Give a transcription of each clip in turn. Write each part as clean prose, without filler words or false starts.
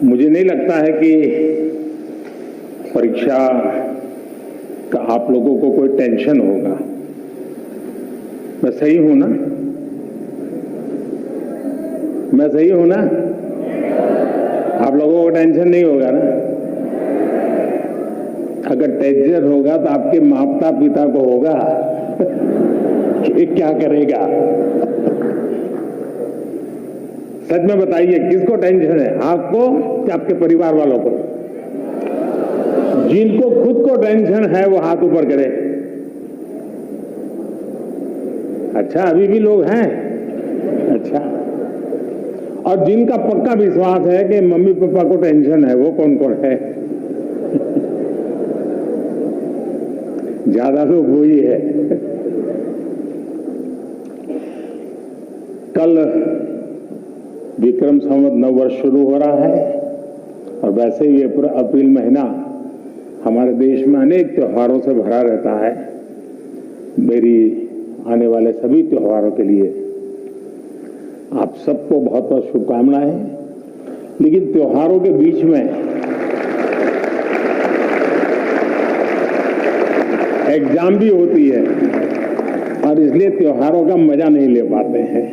मुझे नहीं लगता है कि परीक्षा का आप लोगों को कोई टेंशन होगा। मैं सही हूं ना? मैं सही हूं ना? आप लोगों को टेंशन नहीं होगा ना? अगर टेंशन होगा तो आपके माता पिता को होगा कि क्या करेगा। सच में बताइए, किसको टेंशन है, आपको कि आपके परिवार वालों को? जिनको खुद को टेंशन है वो हाथ ऊपर करे। अच्छा, अभी भी लोग हैं। अच्छा, और जिनका पक्का विश्वास है कि मम्मी पापा को टेंशन है, वो कौन कौन है? ज्यादा लोग वही है। कल विक्रम संवत नववर्ष शुरू हो रहा है और वैसे ही अप्रैल महीना हमारे देश में अनेक त्योहारों से भरा रहता है। मेरी आने वाले सभी त्योहारों के लिए आप सबको बहुत बहुत शुभकामनाएं। लेकिन त्योहारों के बीच में एग्जाम भी होती है और इसलिए त्योहारों का मजा नहीं ले पाते हैं।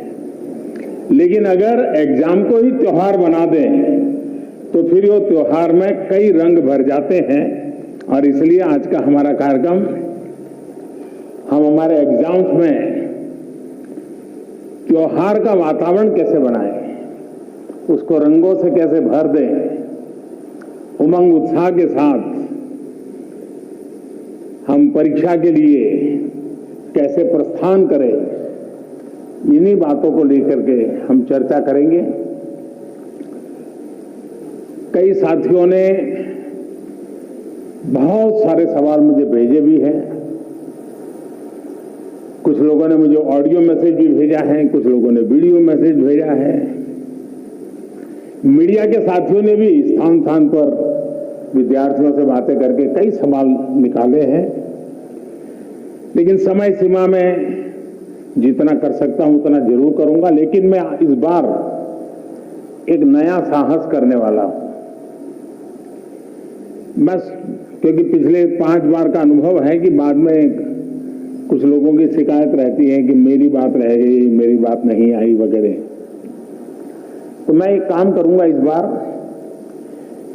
लेकिन अगर एग्जाम को ही त्योहार बना दें तो फिर वो त्योहार में कई रंग भर जाते हैं। और इसलिए आज का हमारा कार्यक्रम, हम हमारे एग्जाम्स में त्योहार का वातावरण कैसे बनाएं, उसको रंगों से कैसे भर दें, उमंग उत्साह के साथ हम परीक्षा के लिए कैसे प्रस्थान करें, इन्हीं बातों को लेकर के हम चर्चा करेंगे। कई साथियों ने बहुत सारे सवाल मुझे भेजे भी हैं। कुछ लोगों ने मुझे ऑडियो मैसेज भी भेजा है, कुछ लोगों ने वीडियो मैसेज भेजा है। मीडिया के साथियों ने भी स्थान स्थान पर विद्यार्थियों से बातें करके कई सवाल निकाले हैं। लेकिन समय सीमा में जितना कर सकता हूं उतना जरूर करूंगा। लेकिन मैं इस बार एक नया साहस करने वाला हूं। बस क्योंकि पिछले 5 बार का अनुभव है कि बाद में कुछ लोगों की शिकायत रहती है कि मेरी बात रह गई, मेरी बात नहीं आई वगैरह। तो मैं एक काम करूंगा इस बार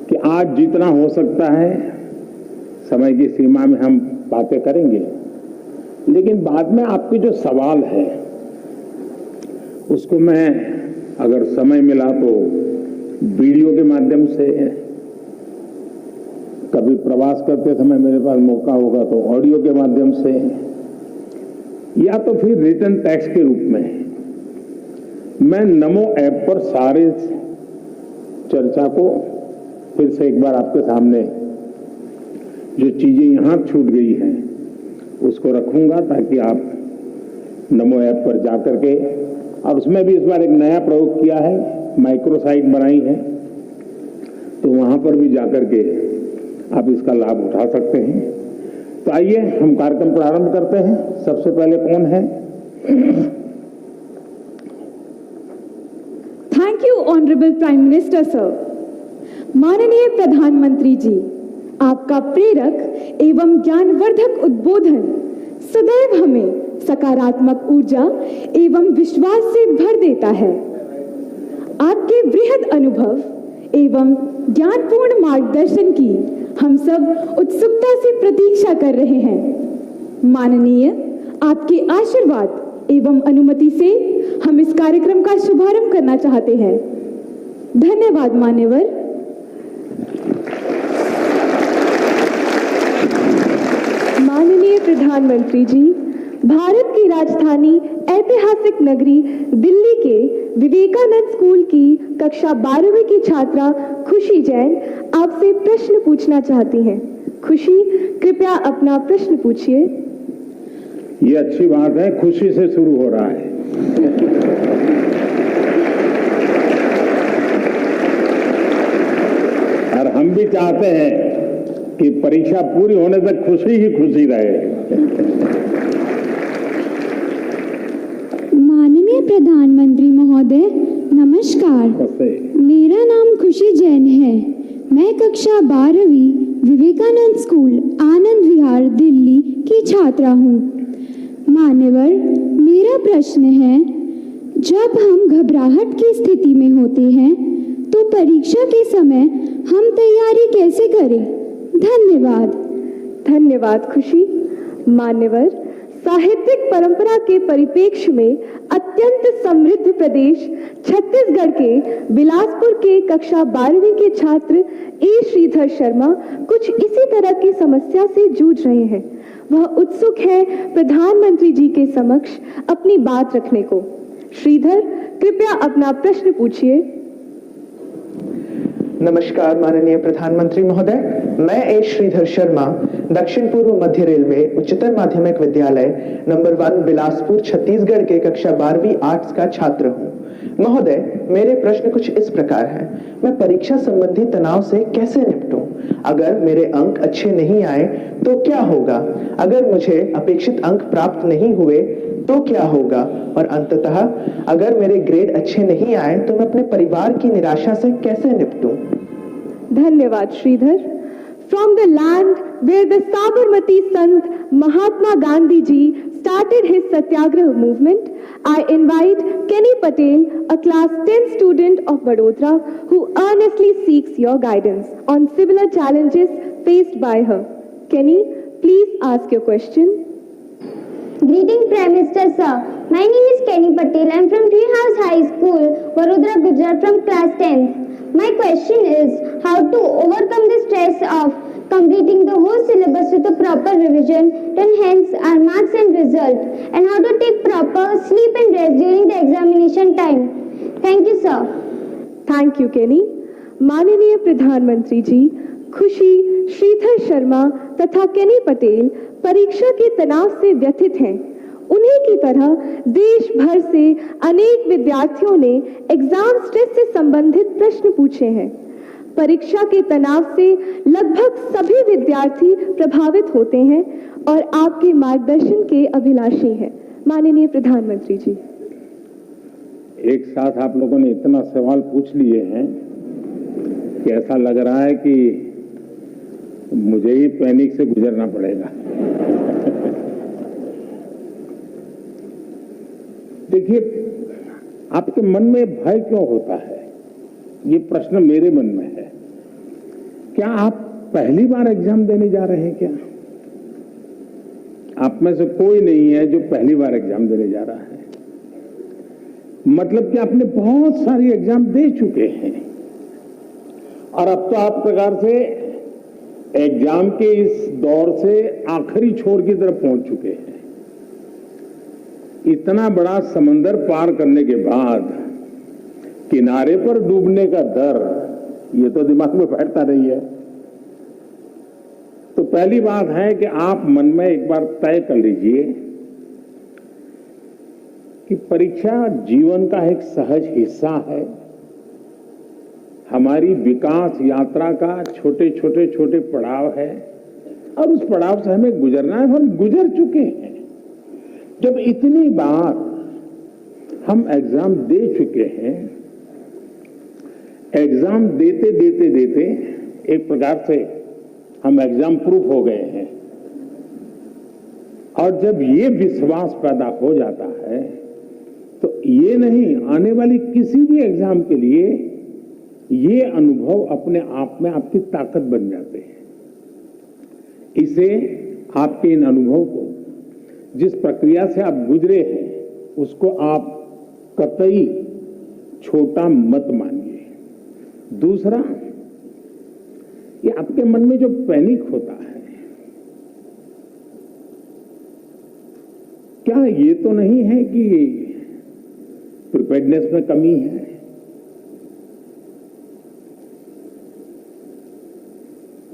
कि आज जितना हो सकता है समय की सीमा में हम बातें करेंगे। लेकिन बाद में आपके जो सवाल है उसको मैं अगर समय मिला तो वीडियो के माध्यम से, कभी प्रवास करते समय मेरे पास मौका होगा तो ऑडियो के माध्यम से, या तो फिर रिटन टेक्स्ट के रूप में मैं नमो ऐप पर सारे चर्चा को फिर से एक बार आपके सामने जो चीजें यहां छूट गई हैं उसको रखूंगा, ताकि आप नमो ऐप पर जाकर के, और उसमें भी इस बार एक नया प्रयोग किया है, माइक्रो साइट बनाई है, तो वहां पर भी जाकर के आप इसका लाभ उठा सकते हैं। तो आइए हम कार्यक्रम प्रारंभ करते हैं। सबसे पहले कौन है? Thank you honourable prime minister sir. माननीय प्रधानमंत्री जी, आपका प्रेरक एवं ज्ञानवर्धक उद्बोधन सदैव हमें सकारात्मक ऊर्जा एवं विश्वास से भर देता है। आपके बृहद अनुभव एवं ज्ञानपूर्ण मार्गदर्शन की हम सब उत्सुकता से प्रतीक्षा कर रहे हैं। माननीय, आपके आशीर्वाद एवं अनुमति से हम इस कार्यक्रम का शुभारंभ करना चाहते हैं। धन्यवाद मान्यवर। माननीय प्रधानमंत्री जी, भारत की राजधानी ऐतिहासिक नगरी दिल्ली के विवेकानंद स्कूल की कक्षा 12वीं की छात्रा खुशी जैन आपसे प्रश्न पूछना चाहती हैं। खुशी, कृपया अपना प्रश्न पूछिए। ये अच्छी बात है, खुशी से शुरू हो रहा है। और हम भी चाहते हैं कि परीक्षा पूरी होने तक खुशी ही खुशी रहे। माननीय प्रधानमंत्री महोदय, नमस्कार। नमस्ते। मेरा नाम खुशी खुशी जैन है। मैं कक्षा 12वीं विवेकानंद स्कूल आनंद विहार दिल्ली की छात्रा हूँ। मान्यवर, मेरा प्रश्न है, जब हम घबराहट की स्थिति में होते हैं तो परीक्षा के समय हम तैयारी कैसे करें? धन्यवाद। धन्यवाद खुशी। मान्यवर, साहित्यिक परंपरा के परिप्रेक्ष्य में अत्यंत समृद्ध प्रदेश छत्तीसगढ़ के बिलासपुर के कक्षा 12वीं के छात्र ए श्रीधर शर्मा कुछ इसी तरह की समस्या से जूझ रहे हैं। वह उत्सुक है प्रधानमंत्री जी के समक्ष अपनी बात रखने को। श्रीधर, कृपया अपना प्रश्न पूछिए। नमस्कार माननीय प्रधानमंत्री महोदय, मैं ए श्रीधर शर्मा दक्षिण पूर्व मध्य रेलवे उच्चतर माध्यमिक विद्यालय नंबर 1 बिलासपुर छत्तीसगढ़ के कक्षा 12वीं आर्ट्स का छात्र हूँ। महोदय, मेरे प्रश्न कुछ इस प्रकार है। मैं परीक्षा संबंधी तनाव से कैसे निपटूं? अगर मेरे अंक अच्छे नहीं आए तो क्या होगा? अगर मुझे अपेक्षित अंक प्राप्त नहीं हुए तो क्या होगा? और अंततः अगर मेरे ग्रेड अच्छे नहीं आए तो मैं अपने परिवार की निराशा से कैसे निपटूं? धन्यवाद Shridhar. From the land where the Sabarmati Sant Mahatma Gandhi ji started his Satyagraha movement, I invite Kenny Patel, a class 10 student of Vadodara, who earnestly seeks your guidance on similar challenges faced by her. Kenny, please ask your question. Greeting Prime Minister sir. My name is Kenny Patel. I am from Treehouse High School, Vadodara, Gujarat, from class 10th. My question is how to overcome the stress of completing the whole syllabus with a proper revision to enhance our marks and result, and how to take proper sleep and rest during the examination time. Thank you, sir. Thank you, Kenny. माननीय प्रधानमंत्री जी, खुशी, श्रीधर शर्मा तथा केनी पटेल परीक्षा के तनाव से व्यथित हैं। उन्हीं की तरह देश भर से अनेक विद्यार्थियों ने एग्जाम स्ट्रेस से संबंधित प्रश्न पूछे हैं। परीक्षा के तनाव से लगभग सभी विद्यार्थी प्रभावित होते हैं और आपके मार्गदर्शन के अभिलाषी हैं। माननीय प्रधानमंत्री जी, एक साथ आप लोगों ने इतना सवाल पूछ लिए हैं कि ऐसा लग रहा है कि मुझे ही पैनिक से गुजरना पड़ेगा। देखिए, आपके मन में भय क्यों होता है, ये प्रश्न मेरे मन में है। क्या आप पहली बार एग्जाम देने जा रहे हैं? क्या आप में से कोई नहीं है जो पहली बार एग्जाम देने जा रहा है? मतलब कि आपने बहुत सारी एग्जाम दे चुके हैं और अब तो आप प्रकार से एग्जाम के इस दौर से आखिरी छोर की तरफ पहुंच चुके हैं। इतना बड़ा समंदर पार करने के बाद किनारे पर डूबने का डर, ये तो दिमाग में बैठता नहीं है। तो पहली बात है कि आप मन में एक बार तय कर लीजिए कि परीक्षा जीवन का एक सहज हिस्सा है। हमारी विकास यात्रा का छोटे छोटे पड़ाव है और उस पड़ाव से हमें गुजरना है। हम गुजर चुके हैं। जब इतनी बार हम एग्जाम दे चुके हैं, एग्जाम देते एक प्रकार से हम एग्जाम प्रूफ हो गए हैं। और जब ये विश्वास पैदा हो जाता है तो ये नहीं, आने वाली किसी भी एग्जाम के लिए ये अनुभव अपने आप में आपकी ताकत बन जाते हैं। इसे आपके इन अनुभव को, जिस प्रक्रिया से आप गुजरे हैं, उसको आप कतई छोटा मत मानिए। दूसरा, ये आपके मन में जो पैनिक होता है, क्या ये तो नहीं है कि प्रिपेयर्डनेस में कमी है?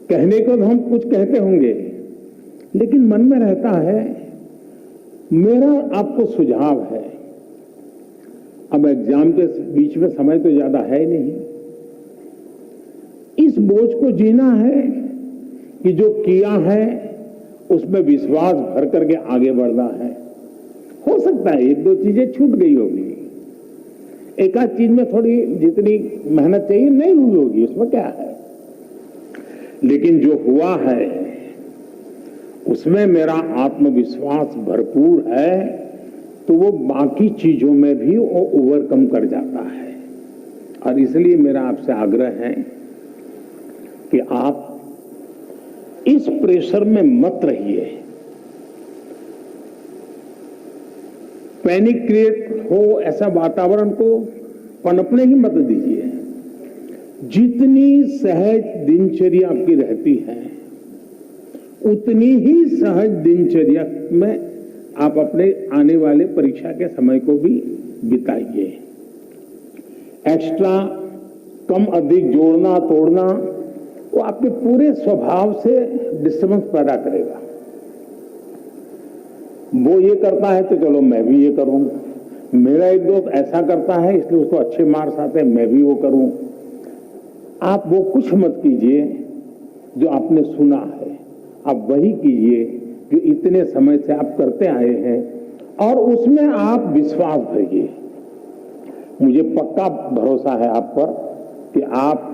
कहने को तो हम कुछ कहते होंगे, लेकिन मन में रहता है। मेरा आपको सुझाव है, अब एग्जाम के बीच में समय तो ज्यादा है नहीं, इस बोझ को जीना है कि जो किया है उसमें विश्वास भर करके आगे बढ़ना है। हो सकता है एक दो चीजें छूट गई होगी, एक आध चीज में थोड़ी जितनी मेहनत चाहिए नहीं हुई होगी, उसमें क्या है, लेकिन जो हुआ है उसमें मेरा आत्मविश्वास भरपूर है, तो वो बाकी चीजों में भी वो ओवरकम कर जाता है। और इसलिए मेरा आपसे आग्रह है कि आप इस प्रेशर में मत रहिए, पैनिक क्रिएट हो ऐसा वातावरण को पनपने ही मत दीजिए। जितनी सहज दिनचर्या आपकी रहती है उतनी ही सहज दिनचर्या में आप अपने आने वाले परीक्षा के समय को भी बिताइए। एक्स्ट्रा कम अधिक जोड़ना तोड़ना वो आपके पूरे स्वभाव से डिस्टर्बेंस पैदा करेगा। वो ये करता है तो चलो मैं भी ये करूं, मेरा एक दोस्त ऐसा करता है इसलिए उसको अच्छे मार्क्स आते हैं, मैं भी वो करूं। आप वो कुछ मत कीजिए जो आपने सुना है, आप वही कीजिए जो इतने समय से आप करते आए हैं और उसमें आप विश्वास भरिए। मुझे पक्का भरोसा है आप पर कि आप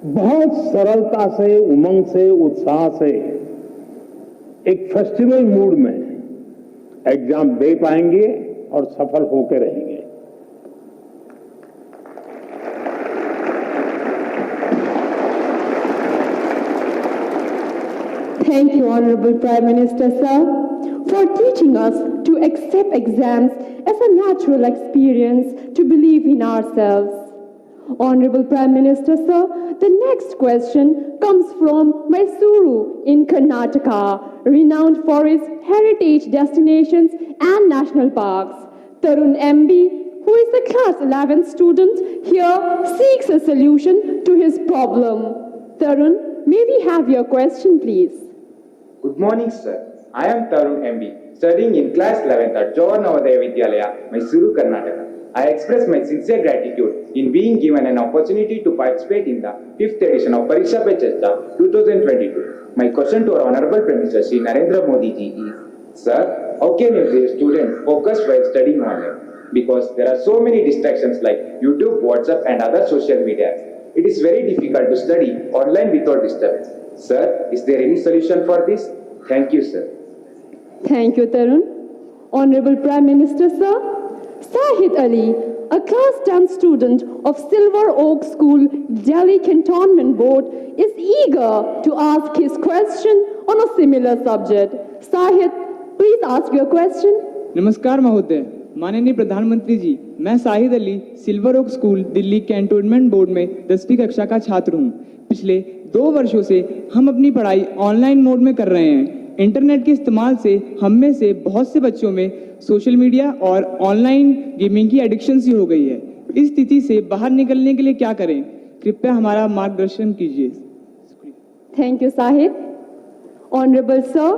बहुत सरलता से, उमंग से, उत्साह से एक फेस्टिवल मूड में एग्जाम दे पाएंगे और सफल होकर रहेंगे। Thank you, Honorable Prime Minister, sir, for teaching us to accept exams as a natural experience to believe in ourselves. Honorable Prime Minister, sir, the next question comes from Mysuru in Karnataka, renowned for its heritage destinations and national parks. Tarun MB, who is a class 11 student here, seeks a solution to his problem. Tarun, may we have your question, please? Good morning, sir. I am Tarun MB, studying in class 11th at Jawahar Navodaya Vidyalaya, Mysuru, Karnataka. I express my sincere gratitude in being given an opportunity to participate in the 5th edition of Pariksha Pe Charcha 2022. My question to our Honorable Prime Minister Shri Narendra Modi ji is, Sir, how can a student focus while studying online? Because there are so many distractions like YouTube, WhatsApp and other social media. It is very difficult to study online without disturbance. Sir, is there any solution for this? Thank you, sir. Thank you, Tarun. Honorable Prime Minister, sir, Sahid Ali, a class 10 student of Silver Oak School, Delhi Cantonment Board, is eager to ask his question on a similar subject. Sahid, please ask your question. नमस्कार महोदय, माननीय प्रधानमंत्री जी, मैं Sahid Ali Silver Oak School Delhi Cantonment Board में 10वीं कक्षा का छात्र हूं। पिछले 2 वर्षों से हम अपनी पढ़ाई ऑनलाइन मोड में कर रहे हैं। इंटरनेट के इस्तेमाल से हम में से बहुत से बच्चों में सोशल मीडिया और ऑनलाइन गेमिंग की एडिक्शन सी हो गई है। इस स्थिति से बाहर निकलने के लिए क्या करें? कृपया हमारा मार्गदर्शन कीजिए। Thank you, Sahid. Honorable Sir,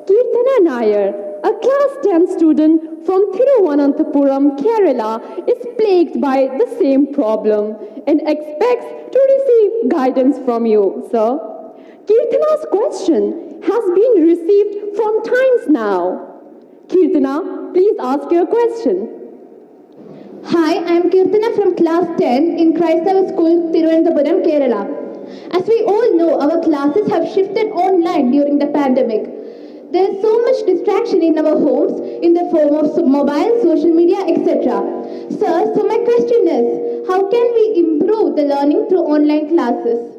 Kirtana Nair, a class 10 student from Thiruvananthapuram, Kerala, is plagued by the same problem and expects to receive guidance from you, sir. Kirtana's question has been received from times now. Kirtana, please ask your question. Hi, I am Kirtana from class 10 in Christava School, Thiruvananthapuram, Kerala. As we all know, our classes have shifted online during the pandemic. There is so much distraction in our homes in the form of mobile, social media, etc. Sir, so my question is, how can we improve the learning through online classes?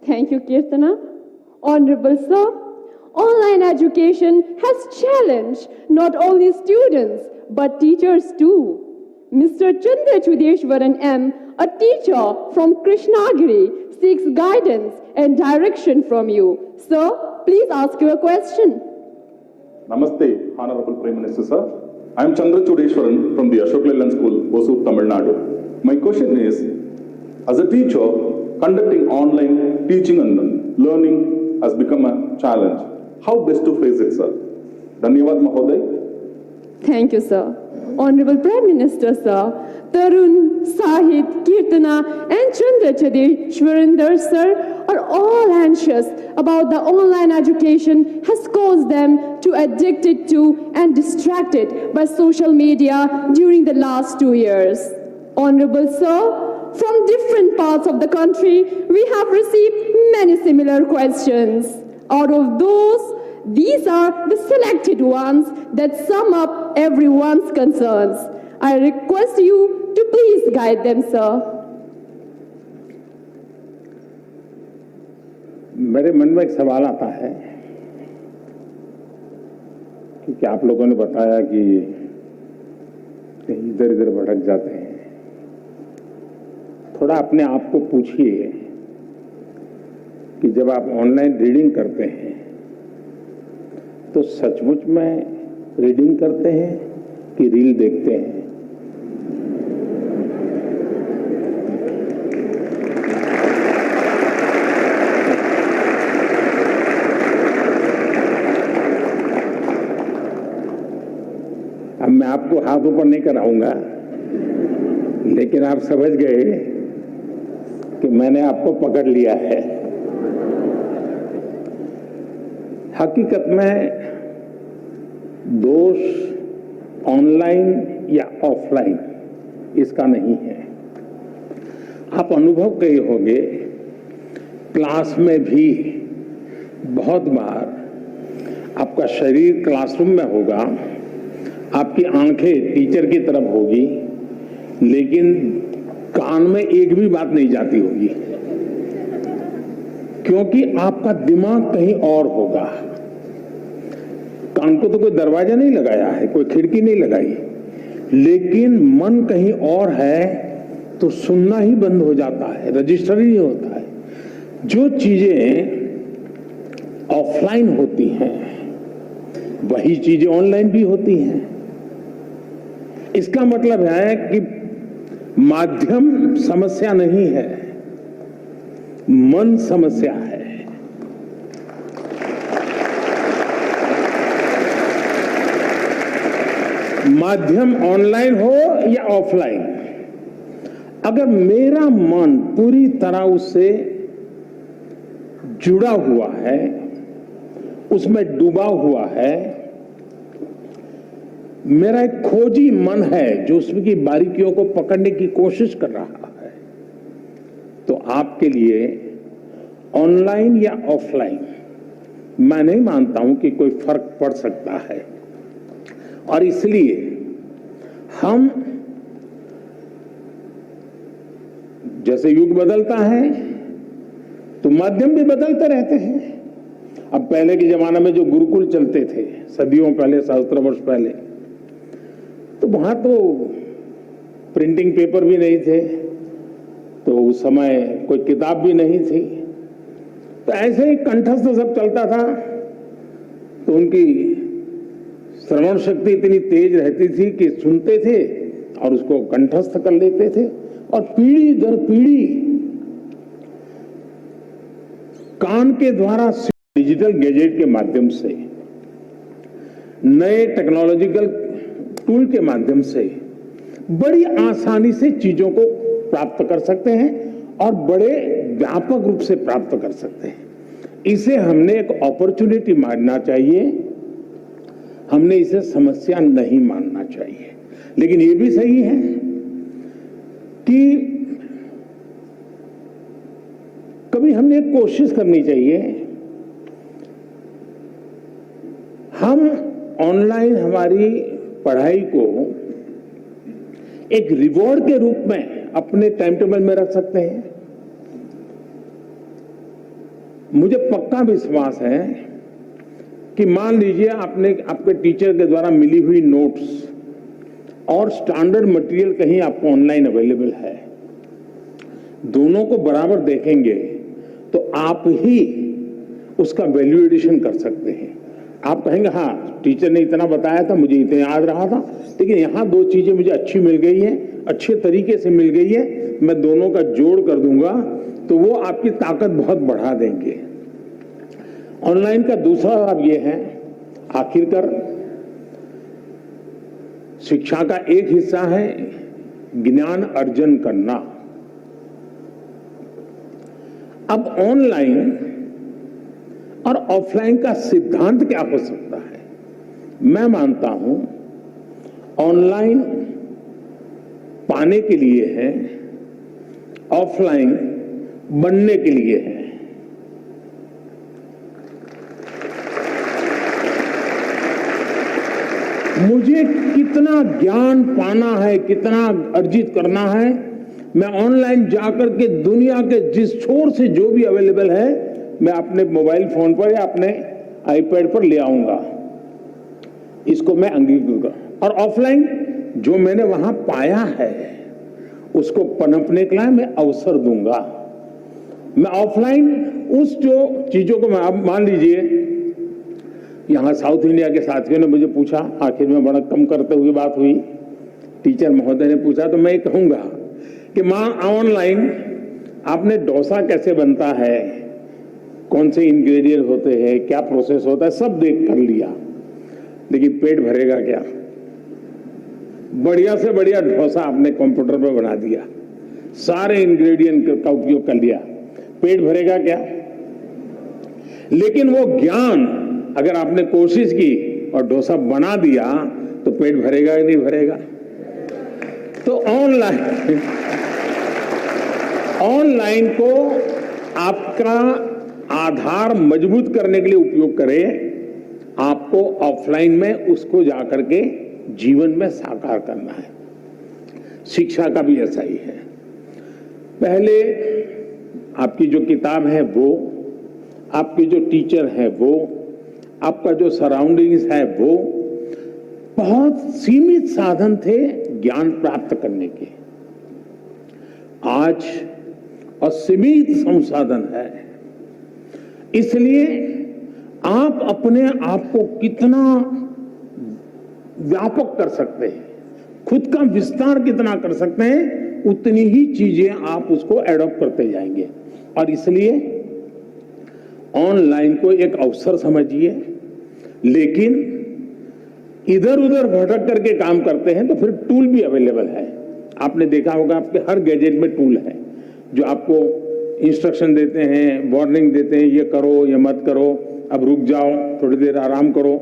Thank you, Kirtana. Honorable Sir, online education has challenged not only students but teachers too. Mr. Chandra Chudeshwaran M., a teacher from Krishnagiri, seeks guidance and direction from you. Sir, please ask your question. Namaste, Honorable Prime Minister, sir. I am Chandra Chudeshwaran from the Ashok Leyland School, Hosur, Tamil Nadu. My question is, as a teacher, conducting online teaching and learning has become a challenge. How best to face it, sir? Dhanyavad, Mahoday. Thank you, sir. Honorable Prime Minister, sir, Tarun, Sahit, Kirtana, and Chandra Chadeshwarinder, sir, are all anxious about the online education has caused them to addicted to and distracted by social media during the last 2 years. Honorable sir, from different parts of the country, we have received many similar questions. Out of those, these are the selected ones that sum up everyone's concerns. I request you to please guide them, sir. मेरे मन में एक सवाल आता है कि आप लोगों ने बताया कि कहीं इधर इधर भटक जाते हैं। थोड़ा अपने आप को पूछिए कि जब आप ऑनलाइन रीडिंग करते हैं तो सचमुच में रीडिंग करते हैं कि रील देखते हैं? अब मैं आपको हाथ ऊपर नहीं कराऊंगा, लेकिन आप समझ गए कि मैंने आपको पकड़ लिया है। हकीकत में दोष ऑनलाइन या ऑफलाइन इसका नहीं है। आप अनुभव किए होंगे, क्लास में भी बहुत बार आपका शरीर क्लासरूम में होगा, आपकी आंखें टीचर की तरफ होगी, लेकिन कान में एक भी बात नहीं जाती होगी, क्योंकि आपका दिमाग कहीं और होगा। कान को तो कोई दरवाजा नहीं लगाया है, कोई खिड़की नहीं लगाई, लेकिन मन कहीं और है तो सुनना ही बंद हो जाता है, रजिस्टर ही नहीं होता है। जो चीजें ऑफलाइन होती हैं वही चीजें ऑनलाइन भी होती हैं। इसका मतलब है कि माध्यम समस्या नहीं है, मन समस्या है। माध्यम ऑनलाइन हो या ऑफलाइन, अगर मेरा मन पूरी तरह उससे जुड़ा हुआ है, उसमें डूबा हुआ है, मेरा एक खोजी मन है जो उसकी बारीकियों को पकड़ने की कोशिश कर रहा है, तो आपके लिए ऑनलाइन या ऑफलाइन मैं नहीं मानता हूं कि कोई फर्क पड़ सकता है। और इसलिए हम, जैसे युग बदलता है तो माध्यम भी बदलते रहते हैं। अब पहले के जमाने में जो गुरुकुल चलते थे, सदियों पहले, सहस्त्र वर्ष पहले, तो वहां तो प्रिंटिंग पेपर भी नहीं थे, तो उस समय कोई किताब भी नहीं थी, तो ऐसे ही कंठस्थ सब चलता था। तो उनकी श्रवण शक्ति इतनी तेज रहती थी कि सुनते थे और उसको कंठस्थ कर लेते थे, और पीढ़ी दर पीढ़ी कान के द्वारा डिजिटल गैजेट के माध्यम से, नए टेक्नोलॉजिकल टूल के माध्यम से बड़ी आसानी से चीजों को प्राप्त कर सकते हैं और बड़े व्यापक रूप से प्राप्त कर सकते हैं। इसे हमने एक अपॉर्चुनिटी मानना चाहिए, हमने इसे समस्या नहीं मानना चाहिए। लेकिन ये भी सही है कि कभी हमने एक कोशिश करनी चाहिए, हम ऑनलाइन हमारी पढ़ाई को एक रिवॉर्ड के रूप में अपने टाइम टेबल में रख सकते हैं। मुझे पक्का विश्वास है कि मान लीजिए आपने आपके टीचर के द्वारा मिली हुई नोट्स और स्टैंडर्ड मटेरियल कहीं आपको ऑनलाइन अवेलेबल है, दोनों को बराबर देखेंगे तो आप ही उसका वैल्यू एडिशन कर सकते हैं। आप कहेंगे हाँ टीचर ने इतना बताया था, मुझे इतना याद रहा था, लेकिन यहाँ दो चीजें मुझे अच्छी मिल गई हैं, अच्छे तरीके से मिल गई है, मैं दोनों का जोड़ कर दूंगा, तो वो आपकी ताकत बहुत बढ़ा देंगे। ऑनलाइन का दूसरा लाभ ये है, आखिरकार शिक्षा का एक हिस्सा है ज्ञान अर्जन करना। अब ऑनलाइन और ऑफलाइन का सिद्धांत क्या हो सकता है? मैं मानता हूं ऑनलाइन पाने के लिए है, ऑफलाइन बनने के लिए है। मुझे कितना ज्ञान पाना है, कितना अर्जित करना है, मैं ऑनलाइन जाकर के दुनिया के जिस छोर से जो भी अवेलेबल है मैं अपने मोबाइल फोन पर या अपने आईपैड पर ले आऊंगा। इसको मैं अंगीकृत करूं। और ऑफलाइन जो मैंने वहां पाया है उसको पनपने के लिए मैं अवसर दूंगा। मैं ऑफलाइन उस जो चीजों को मैं, आप मान लीजिए यहाँ साउथ इंडिया के साथियों ने मुझे पूछा, आखिर में बड़ा कम करते हुए बात हुई, टीचर महोदय ने पूछा, तो मैं कहूंगा कि माँ ऑनलाइन आपने डोसा कैसे बनता है, कौन से इंग्रेडिएंट होते हैं, क्या प्रोसेस होता है, सब देख कर लिया, लेकिन पेट भरेगा क्या? बढ़िया से बढ़िया डोसा आपने कंप्यूटर पर बना दिया, सारे इंग्रेडिएंट का उपयोग कर लिया, पेट भरेगा क्या? लेकिन वो ज्ञान अगर आपने कोशिश की और डोसा बना दिया तो पेट भरेगा या नहीं भरेगा? तो ऑनलाइन को आपका आधार मजबूत करने के लिए उपयोग करें, आपको ऑफलाइन में उसको जाकर के जीवन में साकार करना है। शिक्षा का भी ऐसा ही है। पहले आपकी जो किताब है वो, आपके जो टीचर है वो, आपका जो सराउंडिंग्स है वो, बहुत सीमित साधन थे ज्ञान प्राप्त करने के। आज असीमित संसाधन है, इसलिए आप अपने आप को कितना व्यापक कर सकते हैं, खुद का विस्तार कितना कर सकते हैं, उतनी ही चीजें आप उसको एडॉप्ट करते जाएंगे। और इसलिए ऑनलाइन को एक अवसर समझिए, लेकिन इधर उधर भटक करके काम करते हैं तो फिर टूल भी अवेलेबल है। आपने देखा होगा आपके हर गैजेट में टूल है जो आपको इंस्ट्रक्शन देते हैं, वार्निंग देते हैं, ये करो, ये मत करो, अब रुक जाओ, थोड़ी देर आराम करो,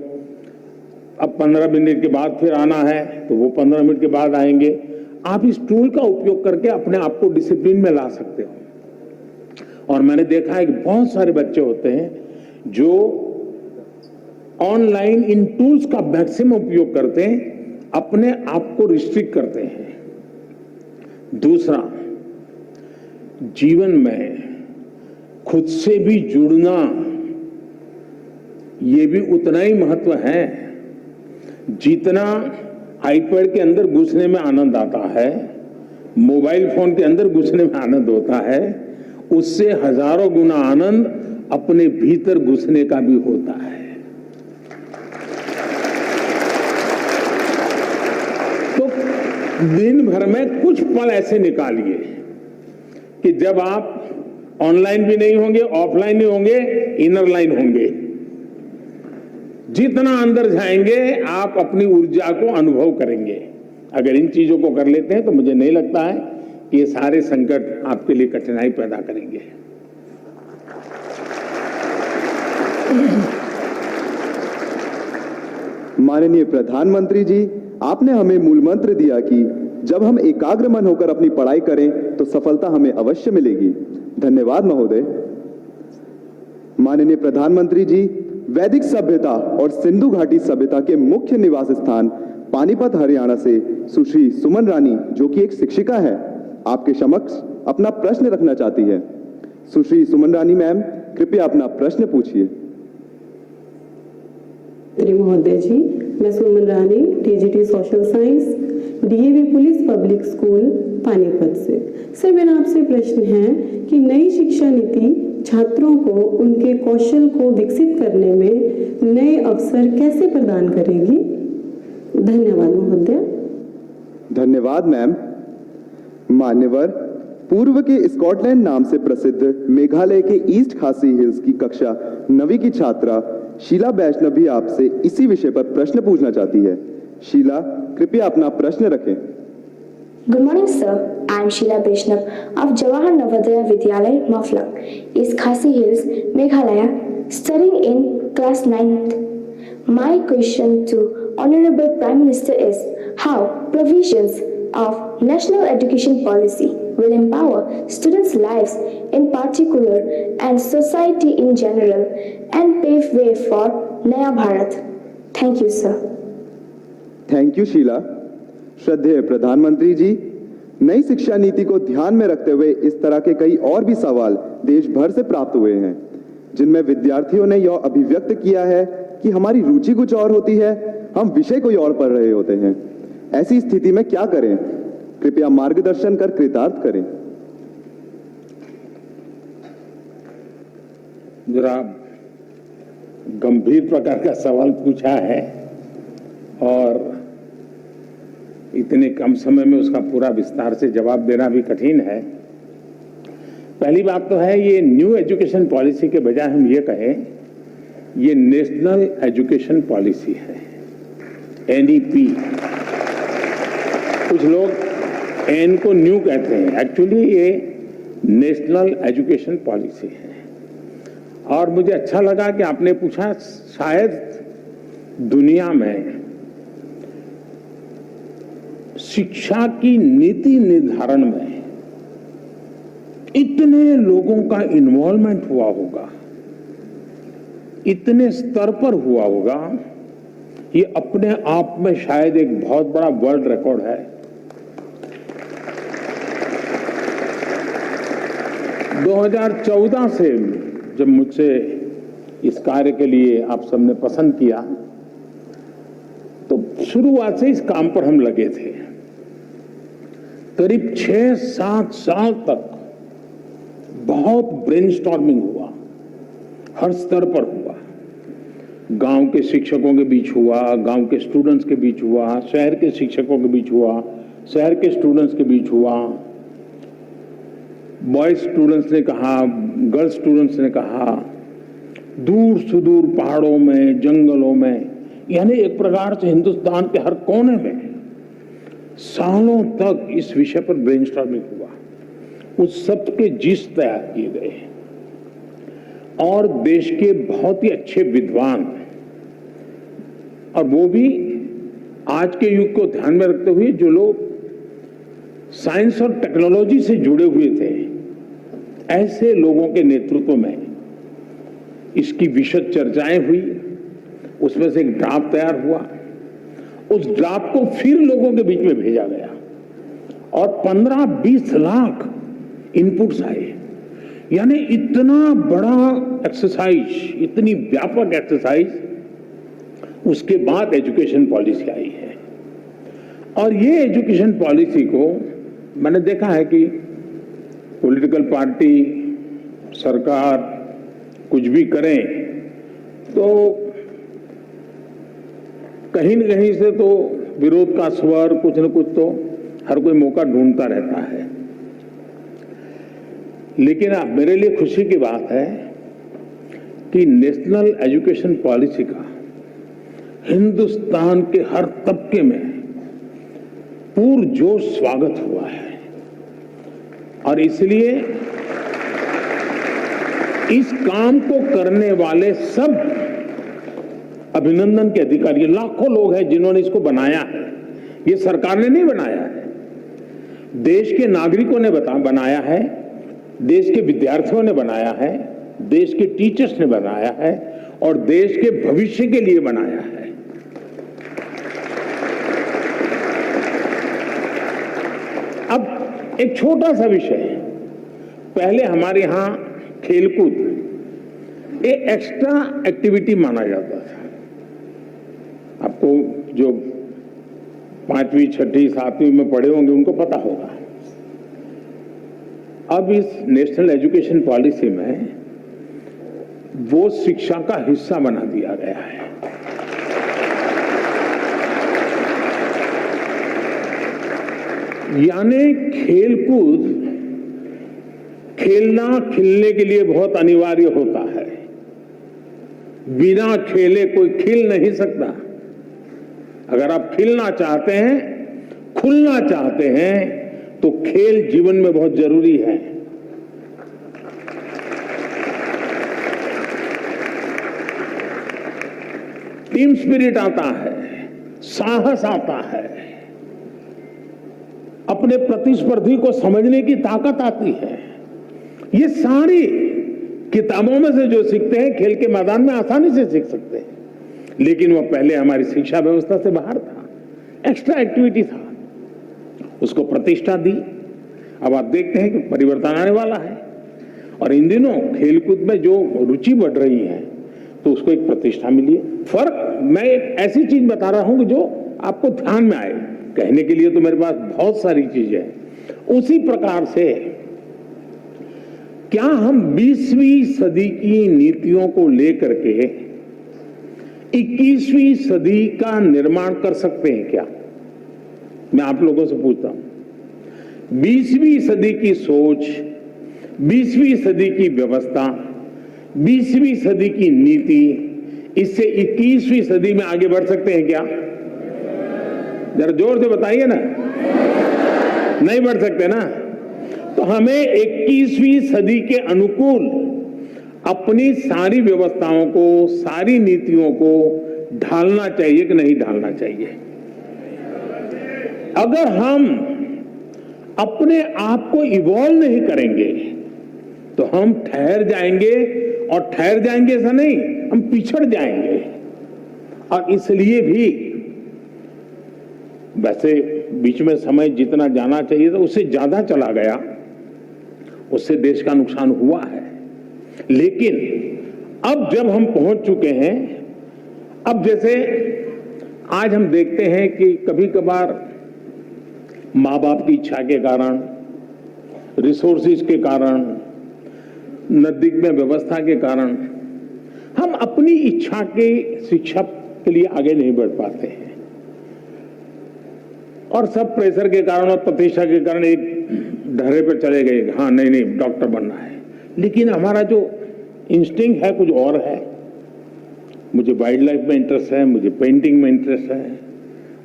अब 15 मिनट के बाद फिर आना है तो वो 15 मिनट के बाद आएंगे। आप इस टूल का उपयोग करके अपने आप को डिसिप्लिन में ला सकते हो। और मैंने देखा है कि बहुत सारे बच्चे होते हैं जो ऑनलाइन इन टूल्स का मैक्सिमम उपयोग करते हैं, अपने आप को रिस्ट्रिक्ट करते हैं। दूसरा, जीवन में खुद से भी जुड़ना ये भी उतना ही महत्व है जितना आईपैड के अंदर घुसने में आनंद आता है, मोबाइल फोन के अंदर घुसने में आनंद होता है, उससे हजारों गुना आनंद अपने भीतर घुसने का भी होता है। तो दिन भर में कुछ पल ऐसे निकालिए कि जब आप ऑनलाइन भी नहीं होंगे, ऑफलाइन नहीं होंगे, इनर लाइन होंगे। जितना अंदर जाएंगे आप अपनी ऊर्जा को अनुभव करेंगे। अगर इन चीजों को कर लेते हैं तो मुझे नहीं लगता है कि ये सारे संकट आपके लिए कठिनाई पैदा करेंगे। माननीय प्रधानमंत्री जी, आपने हमें मूल मंत्र दिया कि जब हम एकाग्र मन होकर अपनी पढ़ाई करें तो सफलता हमें अवश्य मिलेगी। धन्यवाद महोदय। माननीय प्रधानमंत्री जी, वैदिक सभ्यता और सिंधु घाटी सभ्यता के मुख्य निवास स्थान पानीपत हरियाणा से सुश्री सुमन रानी, जो कि एक शिक्षिका है, आपके समक्ष अपना प्रश्न रखना चाहती है। सुश्री सुमन रानी मैम, कृपया अपना प्रश्न पूछिए। महोदय जी, मैं Suman Rani, TGT social science, DAV police public school Panipat से। सर, मेरा आपसे प्रश्न है कि नई शिक्षा नीति छात्रों को उनके कौशल को विकसित करने में नए अवसर कैसे प्रदान करेगी? धन्यवाद महोदय। धन्यवाद मैम। मान्यवर, पूर्व के स्कॉटलैंड नाम से प्रसिद्ध मेघालय के ईस्ट खासी हिल्स की कक्षा 9वीं की छात्रा शीला वैष्णव भी आपसे इसी विषय पर प्रश्न पूछना चाहती है। शीला, कृपया अपना प्रश्न रखें। Good morning, sir. I am Sheila Vaishnav of Jawahar Navodaya Vidyalay, Maflang, East Khasi Hills, Meghalaya, studying in class 9th. My question to Honorable Prime Minister is how provisions of National Education Policy will empower students' lives in particular and society in general and pave way for Naya Bharat. Thank you, sir. Thank you Sheela. श्रद्धेय प्रधानमंत्री जी, नई शिक्षा नीति को ध्यान में रखते हुए इस तरह के कई और भी सवाल देश भर से प्राप्त हुए हैं, जिनमें विद्यार्थियों ने यह अभिव्यक्त किया है कि हमारी रुचि कुछ और होती है, हम विषय कोई और पढ़ रहे होते हैं। ऐसी स्थिति में क्या करें? कृपया मार्गदर्शन कर कृतार्थ करें। जरा गंभीर प्रकार का सवाल पूछा है और इतने कम समय में उसका पूरा विस्तार से जवाब देना भी कठिन है। पहली बात तो है, ये न्यू एजुकेशन पॉलिसी के बजाय हम ये कहें ये नेशनल एजुकेशन पॉलिसी है, एनईपी। कुछ लोग एन को न्यू कहते हैं, एक्चुअली ये नेशनल एजुकेशन पॉलिसी है। और मुझे अच्छा लगा कि आपने पूछा, शायद दुनिया में शिक्षा की नीति निर्धारण में इतने लोगों का इन्वॉल्वमेंट हुआ होगा, इतने स्तर पर हुआ होगा, ये अपने आप में शायद एक बहुत बड़ा वर्ल्ड रिकॉर्ड है। 2014 से जब मुझसे इस कार्य के लिए आप सबने पसंद किया, तो शुरुआत से इस काम पर हम लगे थे। करीब 6-7 साल तक बहुत ब्रेनस्टॉर्मिंग हुआ, हर स्तर पर हुआ। गांव के शिक्षकों के बीच हुआ, गांव के स्टूडेंट्स के बीच हुआ, शहर के शिक्षकों के बीच हुआ, शहर के स्टूडेंट्स के बीच हुआ। बॉयज स्टूडेंट्स ने कहा, गर्ल्स स्टूडेंट्स ने कहा, दूर सुदूर पहाड़ों में, जंगलों में, यानी एक प्रकार से हिंदुस्तान के हर कोने में सालों तक इस विषय पर ब्रेनस्टॉर्मिंग हुआ। उस सब के जिस तैयार किए गए और देश के बहुत ही अच्छे विद्वान, और वो भी आज के युग को ध्यान में रखते हुए जो लोग साइंस और टेक्नोलॉजी से जुड़े हुए थे, ऐसे लोगों के नेतृत्व में इसकी विशद चर्चाएं हुई। उसमें से एक ड्राफ्ट तैयार हुआ। उस ड्राफ्ट को फिर लोगों के बीच में भेजा गया और 15-20 लाख इनपुट्स आए। यानी इतना बड़ा एक्सरसाइज, इतनी व्यापक एक्सरसाइज, उसके बाद एजुकेशन पॉलिसी आई है। और ये एजुकेशन पॉलिसी को मैंने देखा है कि पॉलिटिकल पार्टी, सरकार कुछ भी करें तो कहीं न कहीं से तो विरोध का स्वर, कुछ न कुछ तो हर कोई मौका ढूंढता रहता है। लेकिन अब मेरे लिए खुशी की बात है कि नेशनल एजुकेशन पॉलिसी का हिंदुस्तान के हर तबके में पुरजोश स्वागत हुआ है। और इसलिए इस काम को करने वाले सब अभिनंदन के अधिकारी, लाखों लोग हैं जिन्होंने इसको बनाया है। ये सरकार ने नहीं बनाया है, देश के नागरिकों ने बनाया है, देश के विद्यार्थियों ने बनाया है, देश के टीचर्स ने बनाया है और देश के भविष्य के लिए बनाया है। अब एक छोटा सा विषय, पहले हमारे यहां खेलकूद एक एक्स्ट्रा एक्टिविटी माना जाता था। आपको जो 5वीं, 6वीं, 7वीं में पढ़े होंगे उनको पता होगा। अब इस नेशनल एजुकेशन पॉलिसी में वो शिक्षा का हिस्सा बना दिया गया है। यानी खेलकूद, खेलना खिलने के लिए बहुत अनिवार्य होता है। बिना खेले कोई खिल नहीं सकता। अगर आप खिलना चाहते हैं, खुलना चाहते हैं, तो खेल जीवन में बहुत जरूरी है। टीम स्पिरिट आता है, साहस आता है, अपने प्रतिस्पर्धी को समझने की ताकत आती है। ये सारी किताबों में से जो सीखते हैं, खेल के मैदान में आसानी से सीख सकते हैं, लेकिन वो पहले हमारी शिक्षा व्यवस्था से बाहर था, एक्स्ट्रा एक्टिविटी था, उसको प्रतिष्ठा दी। अब आप देखते हैं कि परिवर्तन आने वाला है और इन दिनों खेलकूद में जो रुचि बढ़ रही है तो उसको एक प्रतिष्ठा मिली है। फर्क मैं एक ऐसी चीज बता रहा हूं कि जो आपको ध्यान में आए। कहने के लिए तो मेरे पास बहुत सारी चीजें हैं। उसी प्रकार से क्या हम 20वीं सदी की नीतियों को लेकर के 21वीं सदी का निर्माण कर सकते हैं क्या? मैं आप लोगों से पूछता हूं। 20वीं सदी की सोच, 20वीं सदी की व्यवस्था, 20वीं सदी की नीति, इससे 21वीं सदी में आगे बढ़ सकते हैं क्या? जरा जोर से बताइए ना। नहीं बढ़ सकते ना। तो हमें 21वीं सदी के अनुकूल अपनी सारी व्यवस्थाओं को, सारी नीतियों को ढालना चाहिए कि नहीं ढालना चाहिए? अगर हम अपने आप को इवॉल्व नहीं करेंगे तो हम ठहर जाएंगे, और ठहर जाएंगे ऐसा नहीं, हम पिछड़ जाएंगे। और इसलिए भी वैसे बीच में समय जितना जाना चाहिए था उससे ज्यादा चला गया, उससे देश का नुकसान हुआ है। लेकिन अब जब हम पहुंच चुके हैं, अब जैसे आज हम देखते हैं कि कभी कभार माँ बाप की इच्छा के कारण, रिसोर्सेज के कारण, नजदीक में व्यवस्था के कारण हम अपनी इच्छा के शिक्षा के लिए आगे नहीं बढ़ पाते हैं, और सब प्रेशर के कारण और प्रतिष्ठा के कारण एक ढर्रे पर चले गए। हाँ, नहीं डॉक्टर बनना है, लेकिन हमारा जो इंस्टिंक्ट है कुछ और है। मुझे वाइल्ड लाइफ में इंटरेस्ट है, मुझे पेंटिंग में इंटरेस्ट है,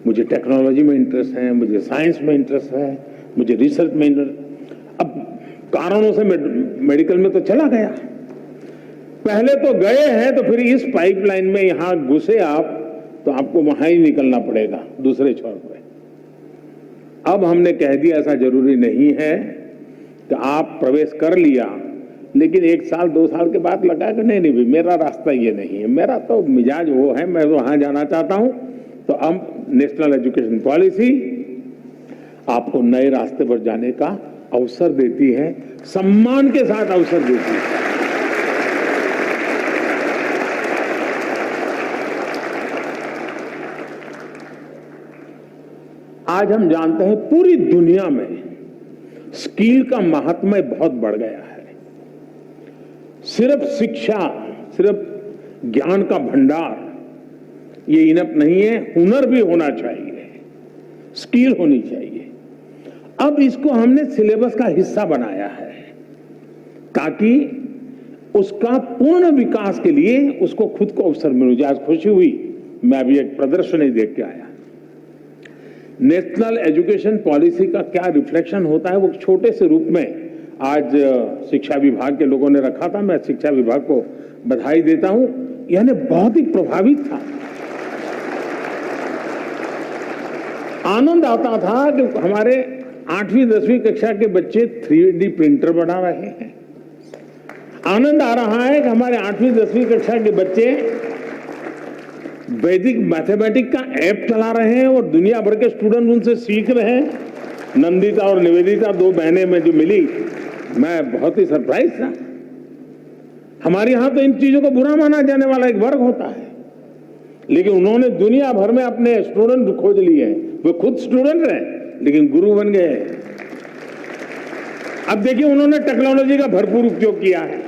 मुझे टेक्नोलॉजी में इंटरेस्ट है, मुझे साइंस में इंटरेस्ट है, मुझे रिसर्च में इंटरेस्ट। अब कारणों से मेडिकल में तो चला गया, पहले तो गए हैं, तो फिर इस पाइपलाइन में यहां घुसे आप तो आपको वहां ही निकलना पड़ेगा दूसरे छोर पे। अब हमने कह दिया ऐसा जरूरी नहीं है कि आप प्रवेश कर लिया, लेकिन 1 साल 2 साल के बाद लगा कि नहीं भाई मेरा रास्ता ये नहीं है, मेरा तो मिजाज वो है, मैं वहां जाना चाहता हूं। तो अब नेशनल एजुकेशन पॉलिसी आपको नए रास्ते पर जाने का अवसर देती है, सम्मान के साथ अवसर देती है। आज हम जानते हैं पूरी दुनिया में स्किल का महात्म्य बहुत बढ़ गया है। सिर्फ शिक्षा, सिर्फ ज्ञान का भंडार ये इनफ नहीं है, हुनर भी होना चाहिए, स्किल होनी चाहिए। अब इसको हमने सिलेबस का हिस्सा बनाया है ताकि उसका पूर्ण विकास के लिए उसको खुद को अवसर मिले। मुझे आज खुशी हुई, मैं अभी एक प्रदर्शनी देख के आया। नेशनल एजुकेशन पॉलिसी का क्या रिफ्लेक्शन होता है वो छोटे से रूप में आज शिक्षा विभाग के लोगों ने रखा था। मैं शिक्षा विभाग को बधाई देता हूं, यानी बहुत ही प्रभावित था। आनंद आता था कि हमारे 8वीं 10वीं कक्षा के बच्चे 3D प्रिंटर बना रहे हैं। आनंद आ रहा है कि हमारे 8वीं 10वीं कक्षा के बच्चे वैदिक मैथमेटिक्स का ऐप चला रहे हैं और दुनिया भर के स्टूडेंट उनसे सीख रहे हैं। नंदिता और निवेदिता 2 बहनें में जो मिली, मैं बहुत ही सरप्राइज था। हमारे यहां तो इन चीजों को बुरा माना जाने वाला एक वर्ग होता है, लेकिन उन्होंने दुनिया भर में अपने स्टूडेंट खोज लिए हैं। वे खुद स्टूडेंट रहे लेकिन गुरु बन गए। अब देखिए उन्होंने टेक्नोलॉजी का भरपूर उपयोग किया है।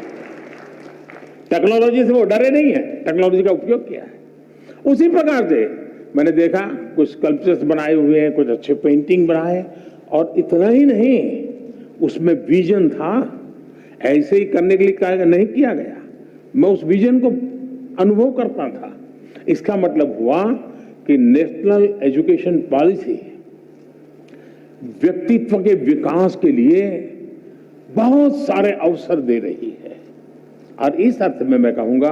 टेक्नोलॉजी से वो डरे नहीं है, टेक्नोलॉजी का उपयोग किया है। उसी प्रकार से मैंने देखा कुछ स्कल्पचर्स बनाए हुए हैं, कुछ अच्छे पेंटिंग बनाए, और इतना ही नहीं उसमें विजन था। ऐसे ही करने के लिए नहीं किया गया, मैं उस विजन को अनुभव करता था। इसका मतलब हुआ कि नेशनल एजुकेशन पॉलिसी व्यक्तित्व के विकास के लिए बहुत सारे अवसर दे रही है। और इस अर्थ में मैं कहूंगा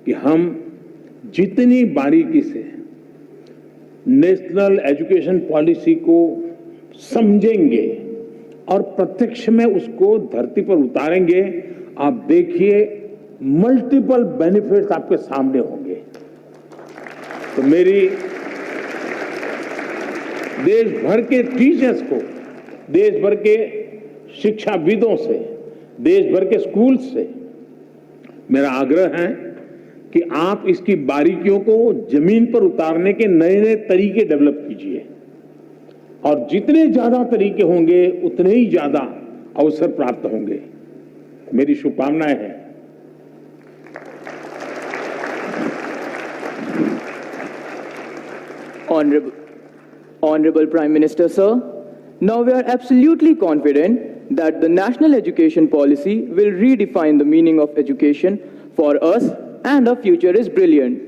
कि हम जितनी बारीकी से नेशनल एजुकेशन पॉलिसी को समझेंगे और प्रत्यक्ष में उसको धरती पर उतारेंगे, आप देखिए मल्टीपल बेनिफिट्स आपके सामने होंगे। तो मेरी देश भर के टीचर्स को, देश भर के शिक्षाविदों से, देश भर के स्कूल से मेरा आग्रह है कि आप इसकी बारीकियों को जमीन पर उतारने के नए नए तरीके डेवलप कीजिए, और जितने ज्यादा तरीके होंगे उतने ही ज्यादा अवसर प्राप्त होंगे। मेरी शुभकामनाएं हैं। Honorable Prime Minister, sir, now we are absolutely confident that the national education policy will redefine the meaning of education for us and our future is brilliant.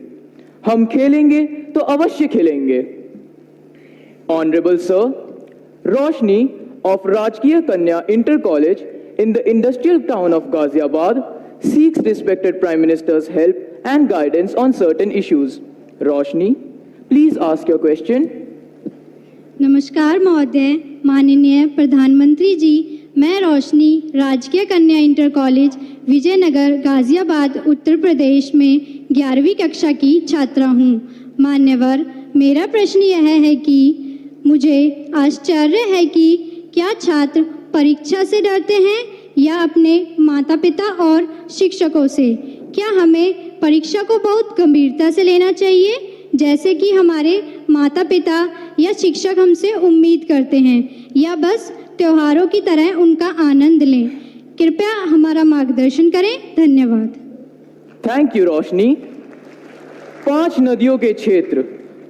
हम खेलेंगे तो अवश्य खेलेंगे। Honorable sir, Roshni of Rajkiya Kanya Inter College in the industrial town of Ghaziabad seeks respected Prime Minister's help and guidance on certain issues. Roshni, please ask your question. नमस्कार महोदय, माननीय प्रधानमंत्री जी, मैं रोशनी राजकीय कन्या इंटर कॉलेज विजयनगर गाजियाबाद उत्तर प्रदेश में 11वीं कक्षा की छात्रा हूँ। मान्यवर, मेरा प्रश्न यह है कि मुझे आश्चर्य है कि क्या छात्र परीक्षा से डरते हैं या अपने माता पिता और शिक्षकों से? क्या हमें परीक्षा को बहुत गंभीरता से लेना चाहिए, जैसे कि हमारे माता पिता या शिक्षक हमसे उम्मीद करते हैं, या बस त्योहारों की तरह उनका आनंद लें? कृपया हमारा मार्गदर्शन करें। धन्यवाद। थैंक यू रोशनी। 5 नदियों के क्षेत्र,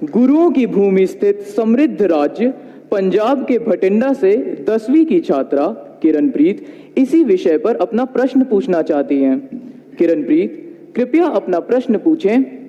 गुरुओं की भूमि स्थित समृद्ध राज्य पंजाब के भटिंडा से 10वीं की छात्रा किरणप्रीत इसी विषय पर अपना प्रश्न पूछना चाहती हैं। किरणप्रीत, कृपया अपना प्रश्न पूछें।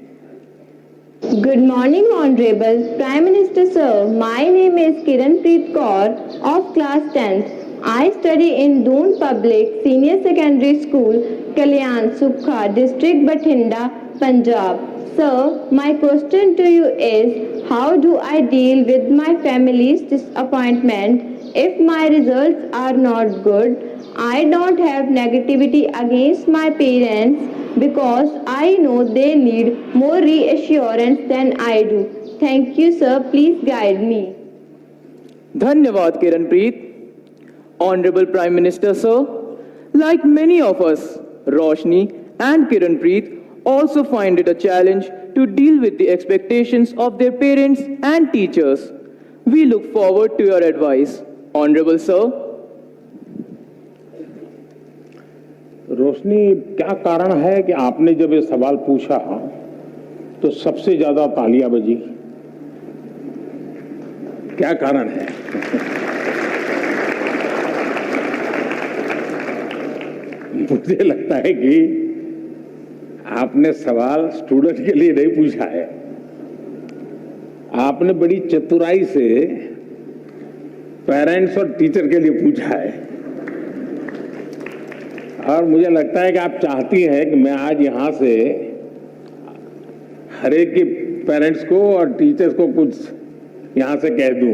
Good morning, Honorable Prime Minister Sir. My name is Kiranpreet Kaur of class 10th. I study in Doon Public Senior Secondary School, Kalyan Sukha District, Bathinda, Punjab. Sir, my question to you is, how do I deal with my family's disappointment if my results are not good? I don't have negativity against my parents because I know they need more reassurance than I do. Thank you, sir. Please guide me. धन्यवाद Kiranpreet. Honorable Prime Minister, sir, like many of us, Roshni and Kiranpreet also find it a challenge to deal with the expectations of their parents and teachers. We look forward to your advice. Honorable sir. रोशनी, क्या कारण है कि आपने जब ये सवाल पूछा तो सबसे ज्यादा तालियां बजी? क्या कारण है? मुझे लगता है कि आपने सवाल स्टूडेंट के लिए नहीं पूछा है, आपने बड़ी चतुराई से पेरेंट्स और टीचर के लिए पूछा है। और मुझे लगता है कि आप चाहती हैं कि मैं आज यहाँ से हर एक के पेरेंट्स को और टीचर्स को कुछ यहाँ से कह दूं